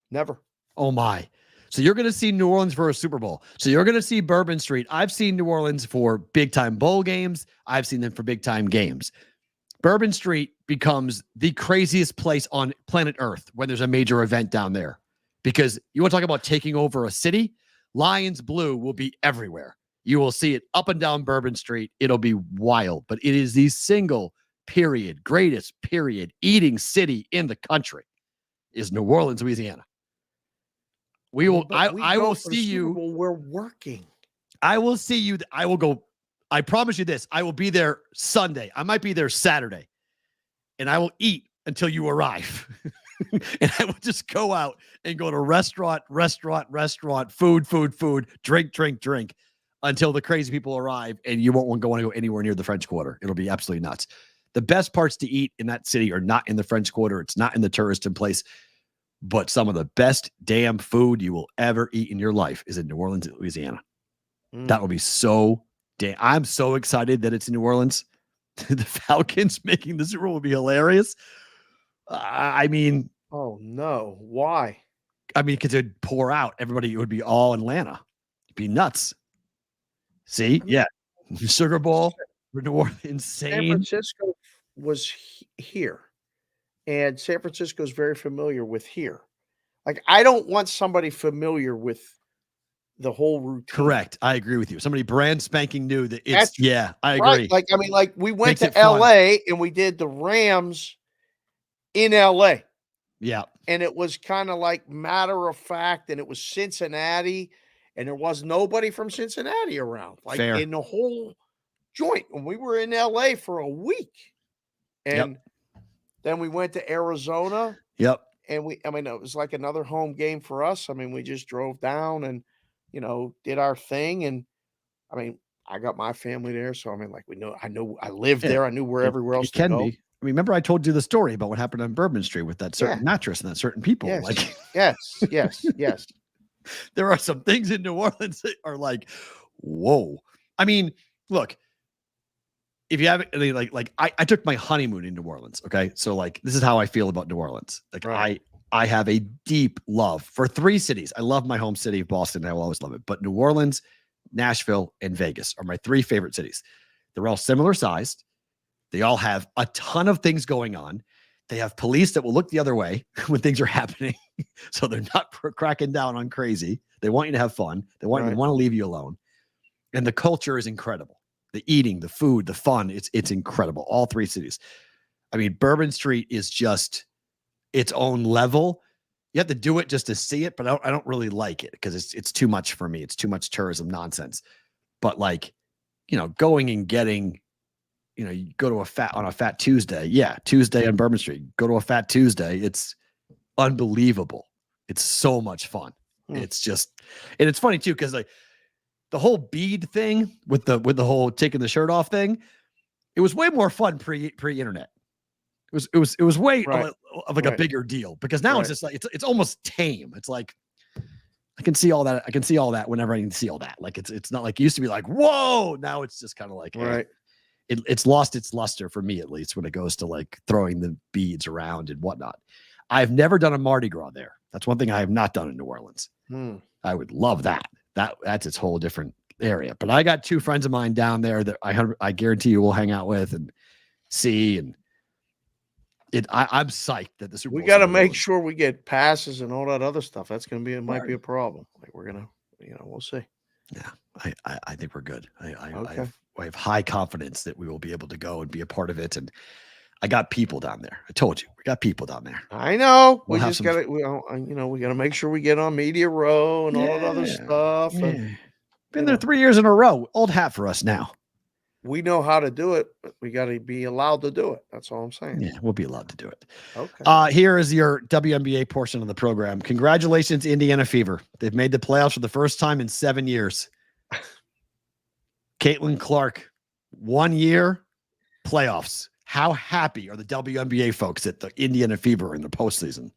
Never. Oh my. So you're going to see New Orleans for a Super Bowl. So you're going to see Bourbon Street. I've seen New Orleans for big time bowl games. I've seen them for big time games. Bourbon Street becomes the craziest place on planet Earth when there's a major event down there. Because you want to talk about taking over a city? Lions Blue will be everywhere. You will see it up and down Bourbon Street. It'll be wild. But it is the single greatest eating city in the country is New Orleans, Louisiana. We will. I will see you. We're working. I will see you. I will go. I promise you this. I will be there Sunday. I might be there Saturday, and I will eat until you arrive. And I will just go out and go to restaurant, food, drink until the crazy people arrive, and you won't want to go anywhere near the French Quarter. It'll be absolutely nuts. The best parts to eat in that city are not in the French Quarter. It's not in the tourist place. But some of the best damn food you will ever eat in your life is in New Orleans, Louisiana. That will be so damn. I'm so excited that it's in New Orleans. The Falcons making the Super Bowl will be hilarious. I mean, oh no, why? I mean, because it'd pour out. Everybody, it would be all Atlanta. It'd be nuts. See, yeah, Sugar Bowl for New Orleans, insane. San Francisco was here. And San Francisco is very familiar with here. Like, I don't want somebody familiar with the whole routine. Correct. I agree with you. Somebody brand spanking new that it's, I agree. Right. Like, I mean, like we went to LA and we did the Rams in LA. Yeah. And it was kind of like matter of fact, and it was Cincinnati, and there was nobody from Cincinnati around, like in the whole joint. And we were in LA for a week. And then we went to Arizona. Yep. And it was like another home game for us. I mean, we just drove down and, did our thing. And I mean, I got my family there. So, I mean, like I lived there. I knew where everywhere else to go. I mean, remember I told you the story about what happened on Bourbon Street with that certain mattress and that certain people. Yes. Like, yes. There are some things in New Orleans that are like, whoa. I mean, look, if you haven't, I took my honeymoon in New Orleans. Okay. So like, this is how I feel about New Orleans. Like I have a deep love for 3 cities. I love my home city of Boston. I will always love it, but New Orleans, Nashville, and Vegas are my 3 favorite cities. They're all similar sized. They all have a ton of things going on. They have police that will look the other way when things are happening. So they're not cracking down on crazy. They want you to have fun. They want to leave you alone. And the culture is incredible. The eating, the food, the fun, it's incredible. All 3 cities. I mean, Bourbon Street is just its own level. You have to do it just to see it, but I don't really like it because it's too much for me. It's too much tourism nonsense. But like, going and getting, you go to on a Fat Tuesday. Yeah, Tuesday on Bourbon Street. Go to a Fat Tuesday. It's unbelievable. It's so much fun. It's just, and it's funny too, because like the whole bead thing with the whole taking the shirt off thing, it was way more fun pre-internet. It was way of like a bigger deal, because now it's just like it's almost tame. It's like I can see all that. I can see all that whenever I can see all that. Like it's not like it used to be like, whoa. Now it's just kind of like it's lost its luster for me, at least, when it goes to like throwing the beads around and whatnot. I've never done a Mardi Gras there. That's one thing I have not done in New Orleans. I would love that. That's its whole different area. But I got two friends of mine down there that I guarantee you will hang out with and see. And I'm psyched that the Super Bowl. We got to make sure we get passes and all that other stuff. That's going to be, might be a problem. Like we're going to, we'll see. Yeah. I think we're good. I have high confidence that we will be able to go and be a part of it. And I got people down there. I told you, we got people down there. I know. We just got to, we got to make sure we get on Media Row and all that other stuff. Yeah. And, been there 3 years in a row. Old hat for us now. We know how to do it, but we got to be allowed to do it. That's all I'm saying. Yeah, we'll be allowed to do it. Okay. Here is your WNBA portion of the program. Congratulations, Indiana Fever. They've made the playoffs for the first time in 7 years. Caitlin Clark, 1 year playoffs. How happy are the WNBA folks at the Indiana Fever in the postseason?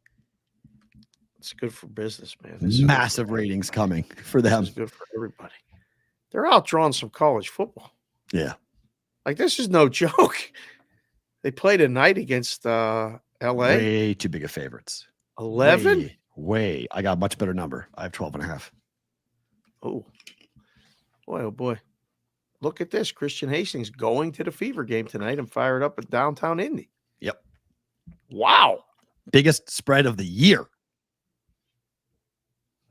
It's good for business, man. Massive ratings coming for them. It's good for everybody. They're outdrawing some college football. Yeah. Like, this is no joke. They played a night against LA. Way too big of favorites. 11? Way. I got a much better number. I have 12.5. Oh. Boy, oh boy. Look at this. Christian Hastings going to the Fever game tonight and fired up at downtown Indy. Yep. Wow. Biggest spread of the year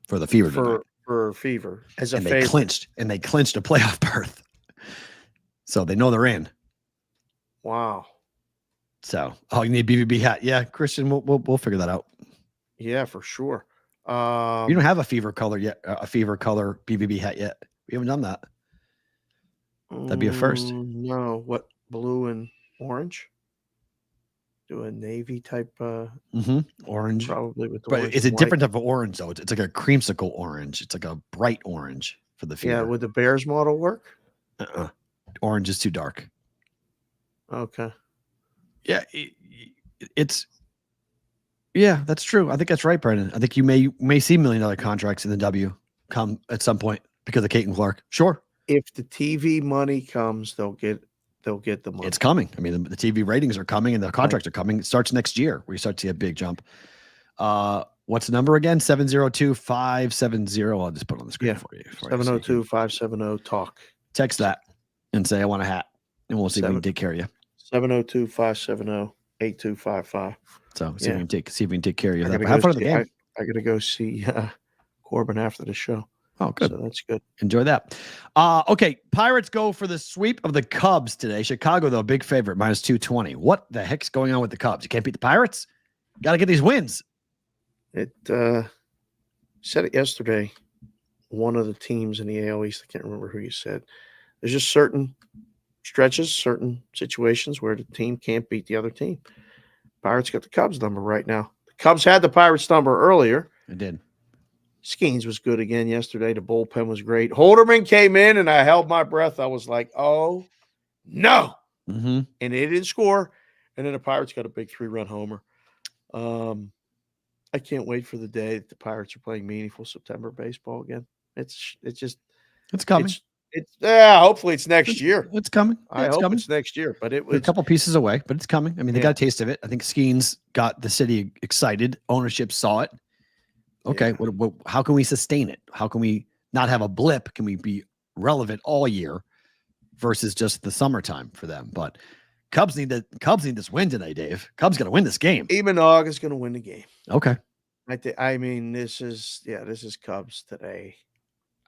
for the Fever. For Fever. As a and favorite. They clinched a playoff berth. So they know they're in. Wow. So, you need a BBB hat. Yeah, Christian, we'll figure that out. Yeah, for sure. You don't have a Fever color yet, a Fever color BBB hat yet. We haven't done that. That'd be a first. No, what, blue and orange? Do a navy type orange. Probably with the But it's a different type of orange though. It's like a creamsicle orange. It's like a bright orange for the Fever. Yeah, would the Bears model work? Orange is too dark. Okay. Yeah, that's true. I think that's right, Brendan. I think you may see $1 million contracts in the W come at some point because of Caitlin Clark. Sure. If the TV money comes, they'll get the money. It's coming. I mean, the TV ratings are coming and the contracts are coming. It starts next year where you start to see a big jump. What's the number again? 702-570. I'll just put it on the screen for you. 702-570-TALK. Text that and say, I want a hat. And we'll see if we can take care of you. 702-570-8255. So see if we can take care of you. Have fun at the game. I got to go see Corbin after the show. Oh, good. So that's good. Enjoy that. Okay. Pirates go for the sweep of the Cubs today. Chicago, though, big favorite, minus 220. What the heck's going on with the Cubs? You can't beat the Pirates? Got to get these wins. It said it yesterday. One of the teams in the AL East, I can't remember who you said. There's just certain stretches, certain situations where the team can't beat the other team. Pirates got the Cubs number right now. The Cubs had the Pirates number earlier. It did. Skeens was good again yesterday. The bullpen was great. Holderman came in, and I held my breath. I was like, oh, no. Mm-hmm. And they didn't score. And then the Pirates got a big 3-run homer. I can't wait for the day that the Pirates are playing meaningful September baseball again. It's coming. Hopefully it's next year. It's coming. I hope it's next year. But it was a couple pieces away, but it's coming. I mean, they got a taste of it. I think Skeens got the city excited. Ownership saw it. Okay, how can we sustain it? How can we not have a blip? Can we be relevant all year versus just the summertime for them? But Cubs need this win today, Dave. Cubs got to win this game. Even August going to win the game. Okay. I mean, this is Cubs today.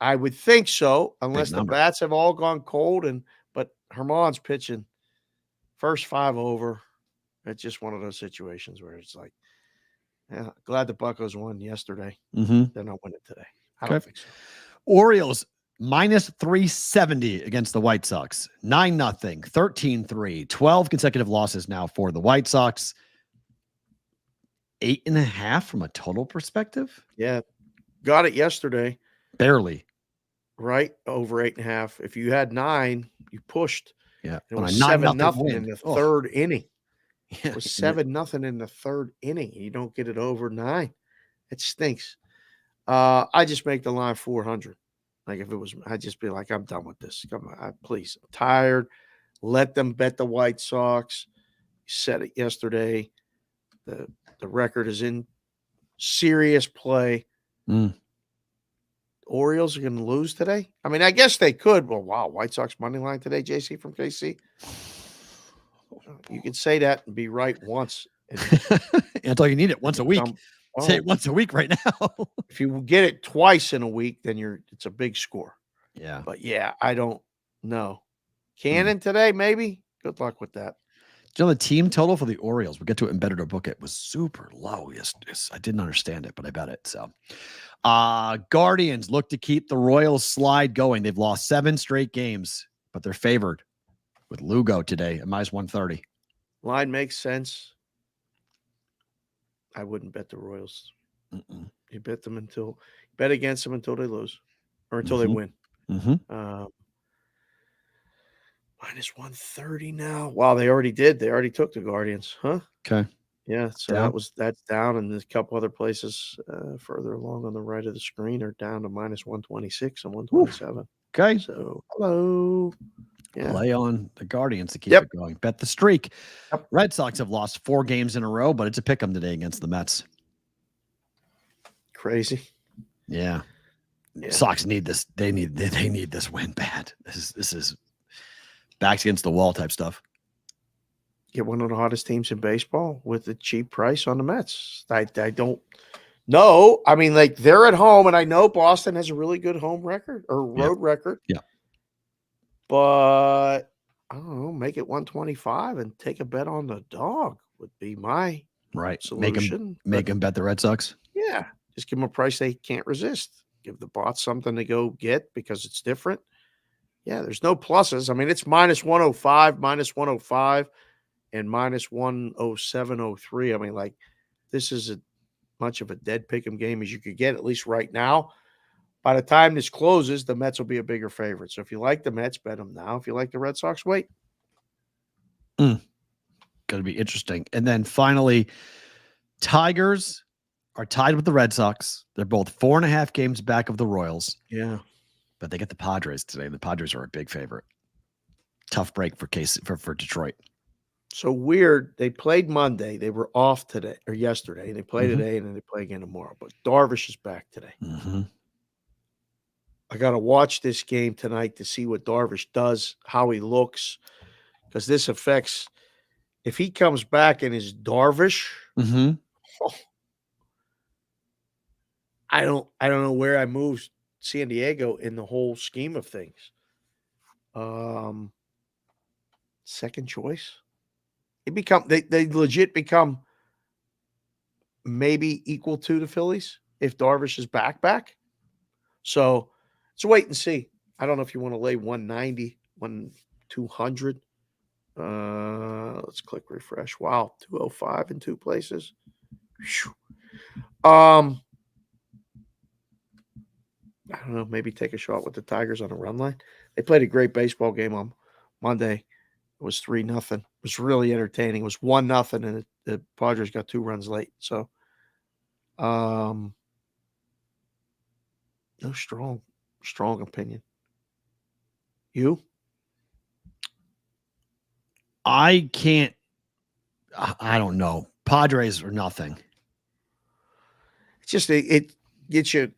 I would think so, unless the bats have all gone cold. But Herman's pitching first 5 over. It's just one of those situations where it's like, yeah, glad the Buccos won yesterday. Mm-hmm. They're not winning today. I don't think so. Orioles minus 370 against the White Sox. 9-0, 13-3, 12 consecutive losses now for the White Sox. 8.5 from a total perspective. Yeah. Got it yesterday. Barely. Right? Over 8.5. If you had 9, you pushed. Yeah. It was 7-0 in the third inning. Yeah. It was 7-0 in the third inning. You don't get it over 9. It stinks. I just make the line 400. Like if it was, I'd just be like, I'm done with this. Come on, please. I'm tired. Let them bet the White Sox. You said it yesterday. The record is in serious play. Orioles are going to lose today. I mean, I guess they could. Well, wow, White Sox money line today, JC from KC. You can say that and be right once. That's all you need it once a week. Say it once a week right now. If you get it twice in a week, then it's a big score. Yeah. But yeah, I don't know. Cannon today, maybe. Good luck with that. Do you know the team total for the Orioles? We'll get to it in Better to Book It. Was super low. Yes, I didn't understand it, but I bet it. So, Guardians look to keep the Royals slide going. They've lost 7 straight games, but they're favored with Lugo today at minus 130. Line makes sense. I wouldn't bet the Royals. You bet against them until they lose or until they win. Minus 130 now. Wow, they already did. They already took the Guardians, huh? Okay. Yeah, so that's down, and there's a couple other places further along on the right of the screen are down to minus 126 and 127. Okay. So hello. Yeah. Play on the Guardians to keep it going. Bet the streak. Red Sox have lost 4 games in a row, but it's a pick 'em today against the Mets. Crazy. Yeah. Sox need this. They need this win bad. This is backs against the wall type stuff. Get one of the hottest teams in baseball with a cheap price on the Mets. I don't know. I mean, like they're at home, and I know Boston has a really good home record or road record. Yeah. But I don't know, make it 125 and take a bet on the dog would be my solution. Make them bet the Red Sox. Yeah. Just give them a price they can't resist. Give the bots something to go get because it's different. Yeah, there's no pluses. I mean, it's minus 105, minus 105, and minus 107.03. I mean, like, this is as much of a dead pick'em game as you could get, at least right now. By the time this closes, the Mets will be a bigger favorite. So if you like the Mets, bet them now. If you like the Red Sox, wait. Going to be interesting. And then finally, Tigers are tied with the Red Sox. They're both 4.5 games back of the Royals. Yeah. But they get the Padres today. The Padres are a big favorite. Tough break for Detroit. So weird. They played Monday. They were off today or yesterday. They play today and then they play again tomorrow. But Darvish is back today. I got to watch this game tonight to see what Darvish does, how he looks, because this affects if he comes back and is Darvish. I don't know where I move San Diego in the whole scheme of things. Second choice. They legit become maybe equal to the Phillies if Darvish is back. So it's a wait and see. I don't know if you want to lay 190, 200. Let's click refresh. Wow, 205 in 2 places. Whew. I don't know, maybe take a shot with the Tigers on a run line. They played a great baseball game on Monday. It was 3-0. It was really entertaining. It was 1-0, and the Padres got 2 runs late. So, no strong opinion. You? I can't. I don't know. Padres or nothing. It's just it gets you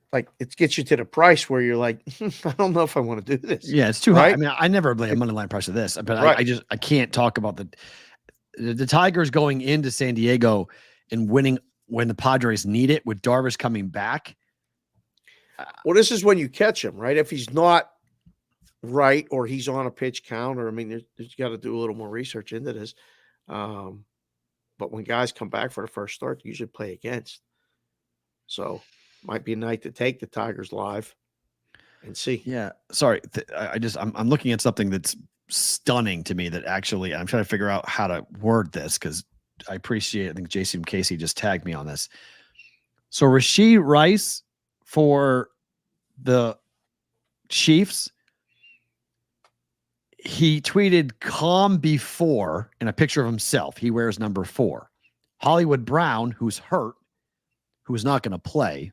to the price where you're like, I don't know if I want to do this. Yeah, it's too high. I mean, I never lay a money line price of this, but I can't talk about the Tigers going into San Diego and winning when the Padres need it with Darvish coming back. Well, this is when you catch him, right? If he's not right or he's on a pitch count, or I mean, there's got to do a little more research into this. But when guys come back for the first start, they usually play against. So might be a night to take the Tigers live. and see. Yeah. Sorry. I'm looking at something that's stunning to me that actually I'm trying to figure out how to word this because I think Jason Casey just tagged me on this. So Rashee Rice for the Chiefs, he tweeted calm before in a picture of himself. He wears number 4. Hollywood Brown, who's hurt, who's not going to play,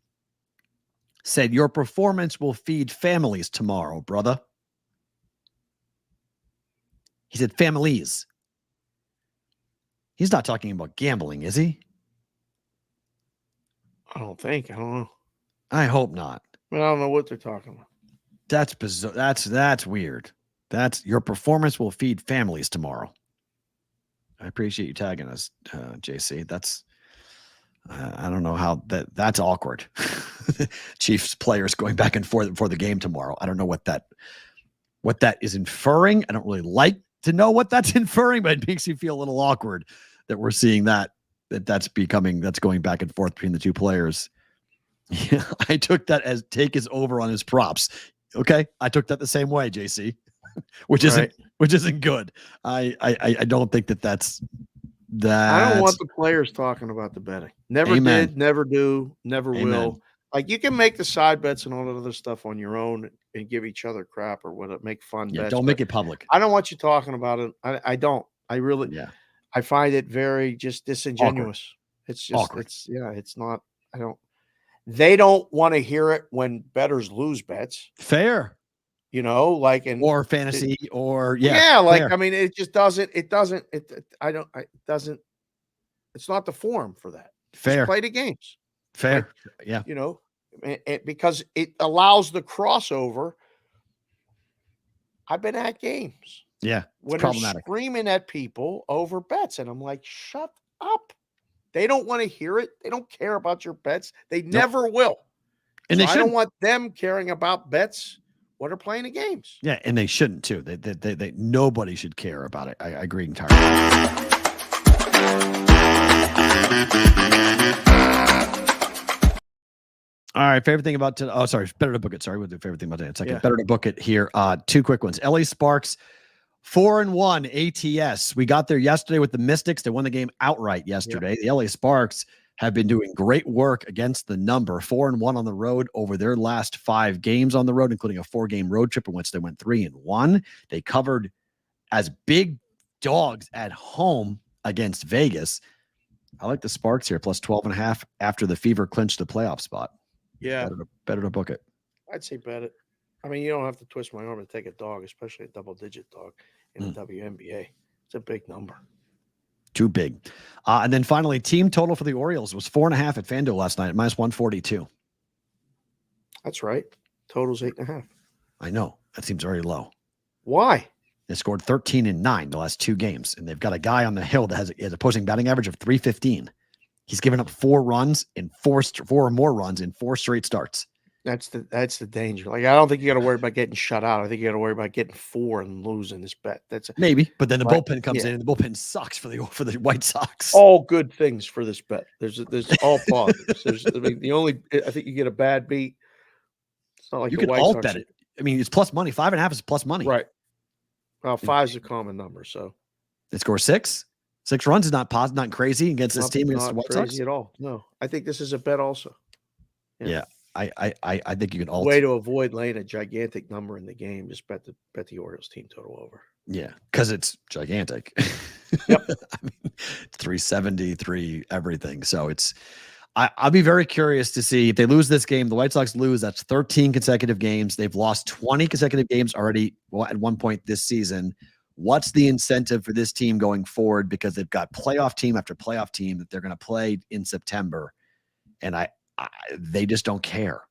said, your performance will feed families tomorrow, brother. He said families. He's not talking about gambling, is he? I don't think. I don't know. I hope not. I don't know what they're talking about. That's bizarre. That's weird. That's your performance will feed families tomorrow. I appreciate you tagging us, JC. That's I don't know how that's awkward. Chiefs players going back and forth before the game tomorrow. I don't know what that is inferring. I don't really like to know what that's inferring, but it makes you feel a little awkward that we're seeing that's going back and forth between the two players. Yeah, I took that as take is over on his props. Okay, I took that the same way, JC, which isn't good. I don't think that's. I don't want the players talking about the betting. Never Amen. did, never do, never Amen. will. Like you can make the side bets and all that other stuff on your own and give each other crap or whatever, make fun bets. Don't make it public. I don't want you talking about it. I don't. I really. Yeah. I find it very just disingenuous. Awkward. It's just. Awkward. It's not. I don't. They don't want to hear it when bettors lose bets. Fair. Or fantasy or like fair. I mean, it just doesn't. It doesn't. It doesn't. It's not the forum for that. Fair. Just play the games. Fair. Yeah. Because it allows the crossover. I've been at games. Yeah. When they're screaming at people over bets, and I'm like, shut up. They don't want to hear it. They don't care about your bets. They never will. And I don't want them caring about bets when they're playing the games. Yeah, and they shouldn't too. They nobody should care about it. I agree entirely. All right, favorite thing about today. Oh, sorry, better to book it. Sorry, we'll do favorite thing about today in a second. Yeah. Better to book it here. 2 quick ones. LA Sparks 4-1 ATS. We got there yesterday with the Mystics. They won the game outright yesterday. Yep. The LA Sparks have been doing great work against the number. 4-1 on the road over their last 5 games on the road, including a 4-game road trip in which they went 3-1. They covered as big dogs at home against Vegas. I like the Sparks here, plus 12.5 after the Fever clinched the playoff spot. Yeah. Better to book it. I'd say bet it. I mean, you don't have to twist my arm to take a dog, especially a double-digit dog in the WNBA. It's a big number. Too big. And then finally, team total for the Orioles was 4.5 at FanDuel last night, minus 142. That's right. Total's 8.5. I know. That seems very low. Why? They scored 13 and 9 the last 2 games, and they've got a guy on the hill that has an opposing batting average of 315. He's given up 4 runs in 4 or more runs in 4 straight starts. That's the danger. Like, I don't think you got to worry about getting shut out. I think you got to worry about getting 4 and losing this bet. Maybe, but then the bullpen comes in, and the bullpen sucks for the White Sox. All good things for this bet. There's all positives. I think you get a bad beat. It's not like you can alt bet it. I mean, it's plus money. 5.5 is plus money, right? Well, 5 is a common number, so they score 6. 6 runs is not crazy against this team against the White Sox. Crazy at all. No, I think this is a bet also. Yeah. I think you can alt. Way to avoid laying a gigantic number in the game. Just bet the Orioles team total over. Yeah, because it's gigantic. Yep. I mean, 373 everything. So it's. I'll be very curious to see if they lose this game. The White Sox lose. That's 13 consecutive games. They've lost 20 consecutive games already at one point this season. What's the incentive for this team going forward? Because they've got playoff team after playoff team that they're going to play in September, and they just don't care.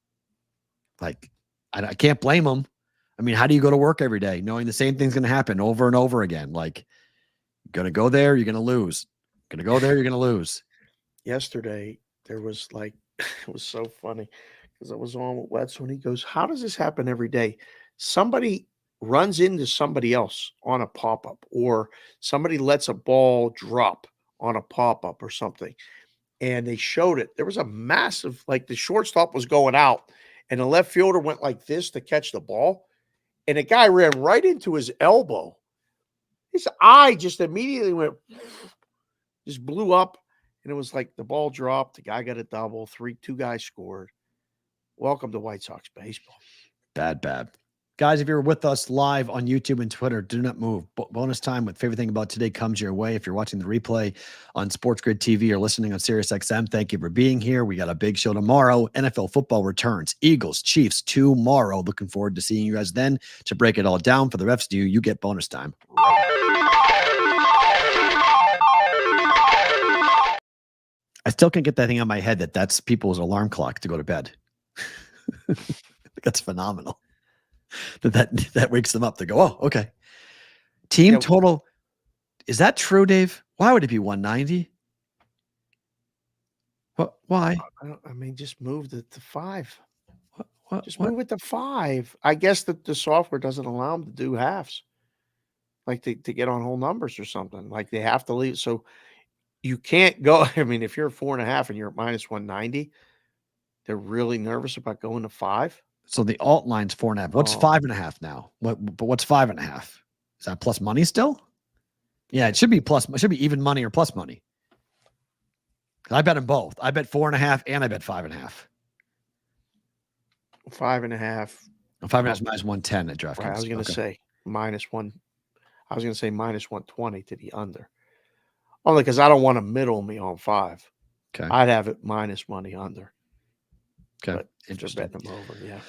Like, I can't blame them. I mean, how do you go to work every day knowing the same thing's going to happen over and over again? Like, you're going to go there, you're going to lose. Going to go there, you're going to lose. Yesterday, there was it was so funny because I was on with Wetzel and he goes, how does this happen every day? Somebody runs into somebody else on a pop-up, or somebody lets a ball drop on a pop-up or something. And they showed it. There was a massive, the shortstop was going out and the left fielder went like this to catch the ball, and the guy ran right into his elbow. His eye just immediately went, just blew up, and it was like the ball dropped. The guy got a double. 2 guys scored. Welcome to White Sox baseball. Bad. Guys, if you're with us live on YouTube and Twitter, do not move. Bonus time with Favorite Thing About Today comes your way. If you're watching the replay on SportsGrid TV or listening on SiriusXM, thank you for being here. We got a big show tomorrow. NFL football returns. Eagles, Chiefs tomorrow. Looking forward to seeing you guys then to break it all down. For the rest of you get bonus time. I still can't get that thing on my head that's people's alarm clock to go to bed. That's phenomenal. That wakes them up. They go, oh, okay. Team total. Is that true, Dave? Why would it be 190? What? Why? I mean, just move it to 5. Just move it to 5. I guess that the software doesn't allow them to do halves, like to get on whole numbers or something. Like they have to leave. So you can't go. I mean, if you're 4.5 and you're at minus 190, they're really nervous about going to 5. So the alt line's 4.5. What's 5.5 now? But what's 5.5? Is that plus money still? Yeah, it should be plus. It should be even money or plus money. I bet them both. I bet 4.5 and I bet 5.5. 5.5. 5.5 is minus 110 at DraftKings. Right, I was going to say minus 1. I was going to say minus 120 to the under. Only because I don't want to middle me on 5. Okay. I'd have it minus money under. Okay. But interesting. Betting them over, yeah.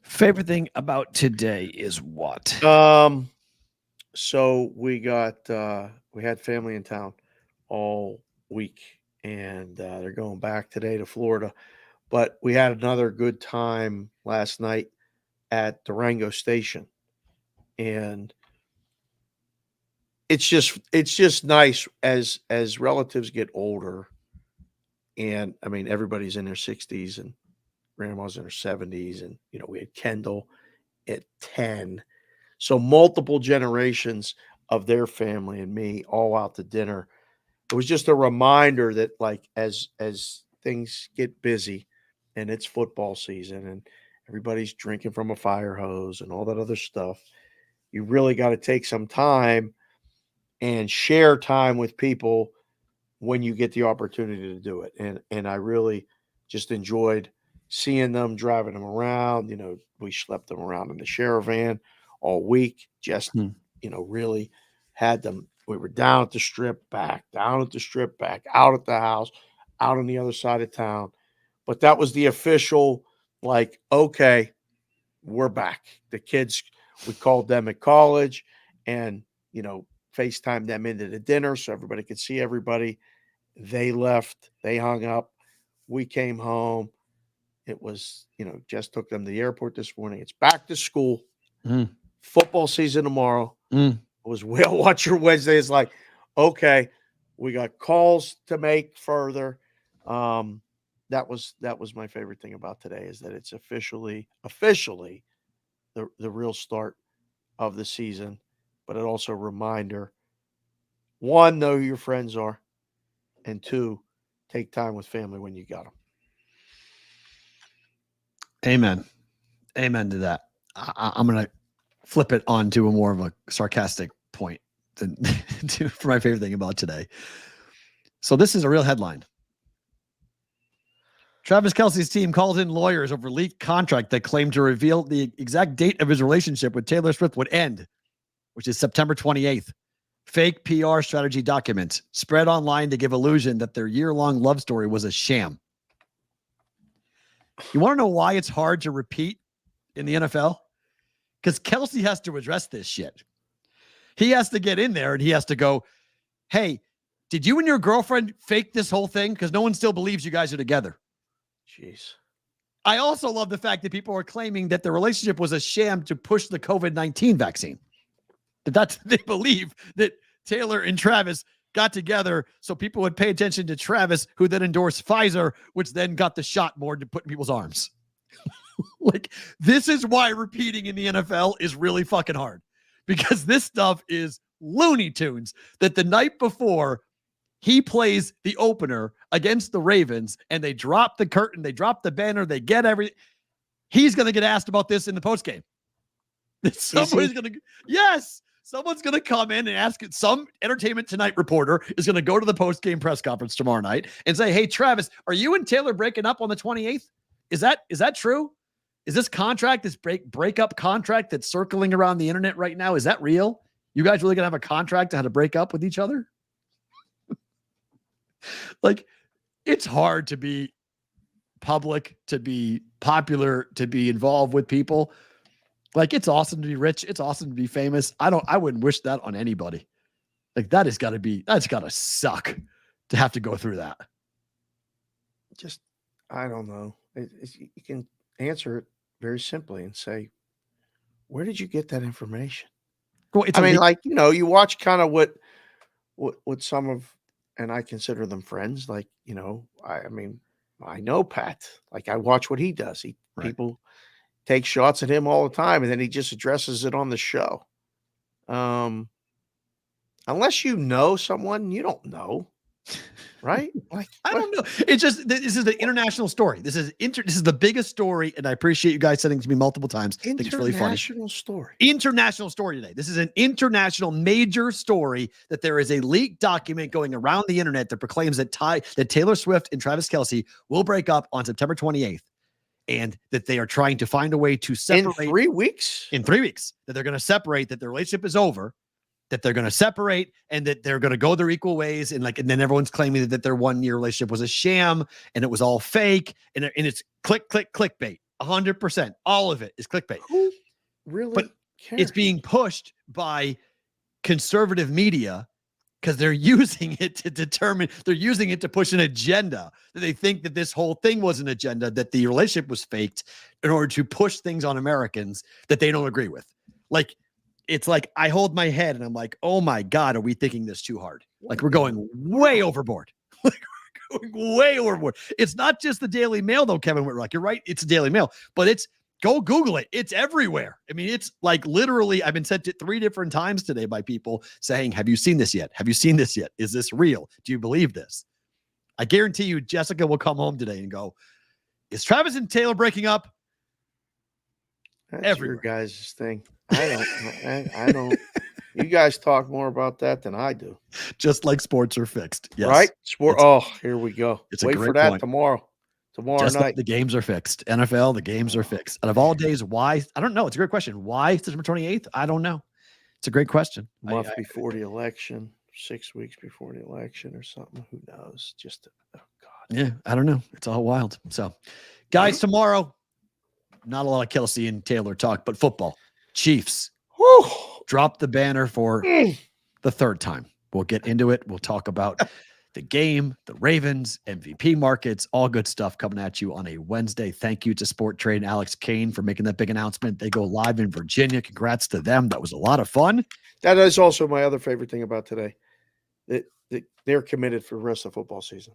Favorite thing about today is what? So we had family in town all week, and they're going back today to Florida. But we had another good time last night at Durango Station, and it's just nice as relatives get older, and I mean everybody's in their 60s and grandma's in her 70s, and we had Kendall at 10, so multiple generations of their family and me all out to dinner. It was just a reminder that like as things get busy and it's football season and everybody's drinking from a fire hose and all that other stuff, you really got to take some time and share time with people when you get the opportunity to do it. And I really just enjoyed seeing them, driving them around. We schlepped them around in the share van all week. Just, really had them. We were down at the strip, back, down at the strip, back, out at the house, out on the other side of town. But that was the official, like, okay, we're back. The kids, we called them at college and, FaceTimed them into the dinner so everybody could see everybody. They left. They hung up. We came home. It was, just took them to the airport this morning. It's back to school. Football season tomorrow. It was Whale Watcher Wednesday. It's like, okay, we got calls to make further. That was my favorite thing about today, is that it's officially the real start of the season. But it also a reminder, 1, know who your friends are, and 2, take time with family when you got them. Amen to that. I'm going to flip it on to a more of a sarcastic point for my favorite thing about today. So this is a real headline. Travis Kelce's team called in lawyers over leaked contract that claimed to reveal the exact date of his relationship with Taylor Swift would end, which is September 28th. Fake PR strategy document spread online to give illusion that their year-long love story was a sham. You want to know why it's hard to repeat in the NFL? Because Kelce has to address this shit. He has to get in there and he has to go, hey, did you and your girlfriend fake this whole thing? Because no one still believes you guys are together. Jeez. I also love the fact that people are claiming that the relationship was a sham to push the COVID-19 vaccine. They believe that Taylor and Travis got together so people would pay attention to Travis, who then endorsed Pfizer, which then got the shot more to put in people's arms. Like, this is why repeating in the NFL is really fucking hard, because this stuff is Looney Tunes. That the night before he plays the opener against the Ravens and they drop the curtain, they drop the banner, they get everything. He's going to get asked about this in the postgame. Someone's going to come in and ask it. Some Entertainment Tonight reporter is going to go to the postgame press conference tomorrow night and say, "Hey, Travis, are you and Taylor breaking up on the 28th? Is that true? Is this contract, this breakup contract that's circling around the internet right now, is that real? You guys really going to have a contract on how to break up with each other?" Like, it's hard to be public, to be popular, to be involved with people. Like, it's awesome to be rich. It's awesome to be famous. I wouldn't wish that on anybody. Like, that's got to suck to have to go through that. Just, I don't know. You can answer it very simply and say, where did you get that information? Well, you watch kind of what some of, and I consider them friends. Like, I know Pat. Like, I watch what he does. People take shots at him all the time, and then he just addresses it on the show. Unless you know someone, you don't know, right? Like, I don't know. It's just, this is the international story. This is the biggest story, and I appreciate you guys sending it to me multiple times. I think it's really funny. International story today. This is an international major story that there is a leaked document going around the internet that proclaims that Taylor Swift and Travis Kelce will break up on September 28th. And that they are trying to find a way to separate. In 3 weeks? In 3 weeks. That they're going to separate, that their relationship is over, that they're going to separate, and that they're going to go their equal ways. And then everyone's claiming that their 1 year relationship was a sham and it was all fake. And it's clickbait. 100%. All of it is clickbait. Who really cares? It's being pushed by conservative media because they're using it to push an agenda that they think that this whole thing was an agenda, that the relationship was faked in order to push things on Americans that they don't agree with. Like, it's like, I hold my head and I'm like, oh my God, are we thinking this too hard? Like, we're going way overboard. Like, we're going way overboard. It's not just the Daily Mail though, Kevin Whitrock. You're right. It's the Daily Mail, but go Google it. It's everywhere. I mean, it's like, literally, I've been sent it 3 different times today by people saying, "Have you seen this yet? Have you seen this yet? Is this real? Do you believe this?" I guarantee you, Jessica will come home today and go, "Is Travis and Taylor breaking up?" That's everywhere. Your guys' thing. I don't. You guys talk more about that than I do. Just like sports are fixed. Yes. Right? Here we go. Wait for that point. Tomorrow Just night. Like the games are fixed. NFL, the games are fixed. And of all days, why? I don't know. It's a great question. Why September 28th? I don't know. It's a great question. A month before the election, 6 weeks before the election or something. Who knows? Just, oh God. Yeah, I don't know. It's all wild. So, guys, tomorrow, not a lot of Kelce and Taylor talk, but football. Chiefs. Whew. Drop the banner for the 3rd time. We'll get into it. We'll talk about the game, the Ravens, MVP markets, all good stuff coming at you on a Wednesday. Thank you to Sporttrade and Alex Kane for making that big announcement. They go live in Virginia. Congrats to them. That was a lot of fun. That is also my other favorite thing about today. They're committed for the rest of the football season.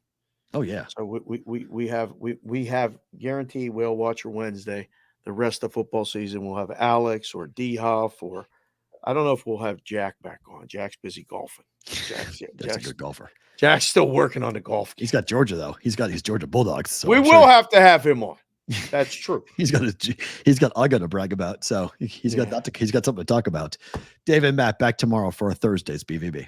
Oh yeah. So we have guaranteed whale watcher Wednesday. The rest of football season we'll have Alex or D Huff, or I don't know if we'll have Jack back on. Jack's busy golfing. Jack's a good golfer. Jack's still working on the golf game. He's got Georgia though. He's got his Georgia Bulldogs. So we will have to have him on. That's true. He's got Uga to brag about. So he's got something to talk about. Dave and Matt back tomorrow for a Thursday's BVB.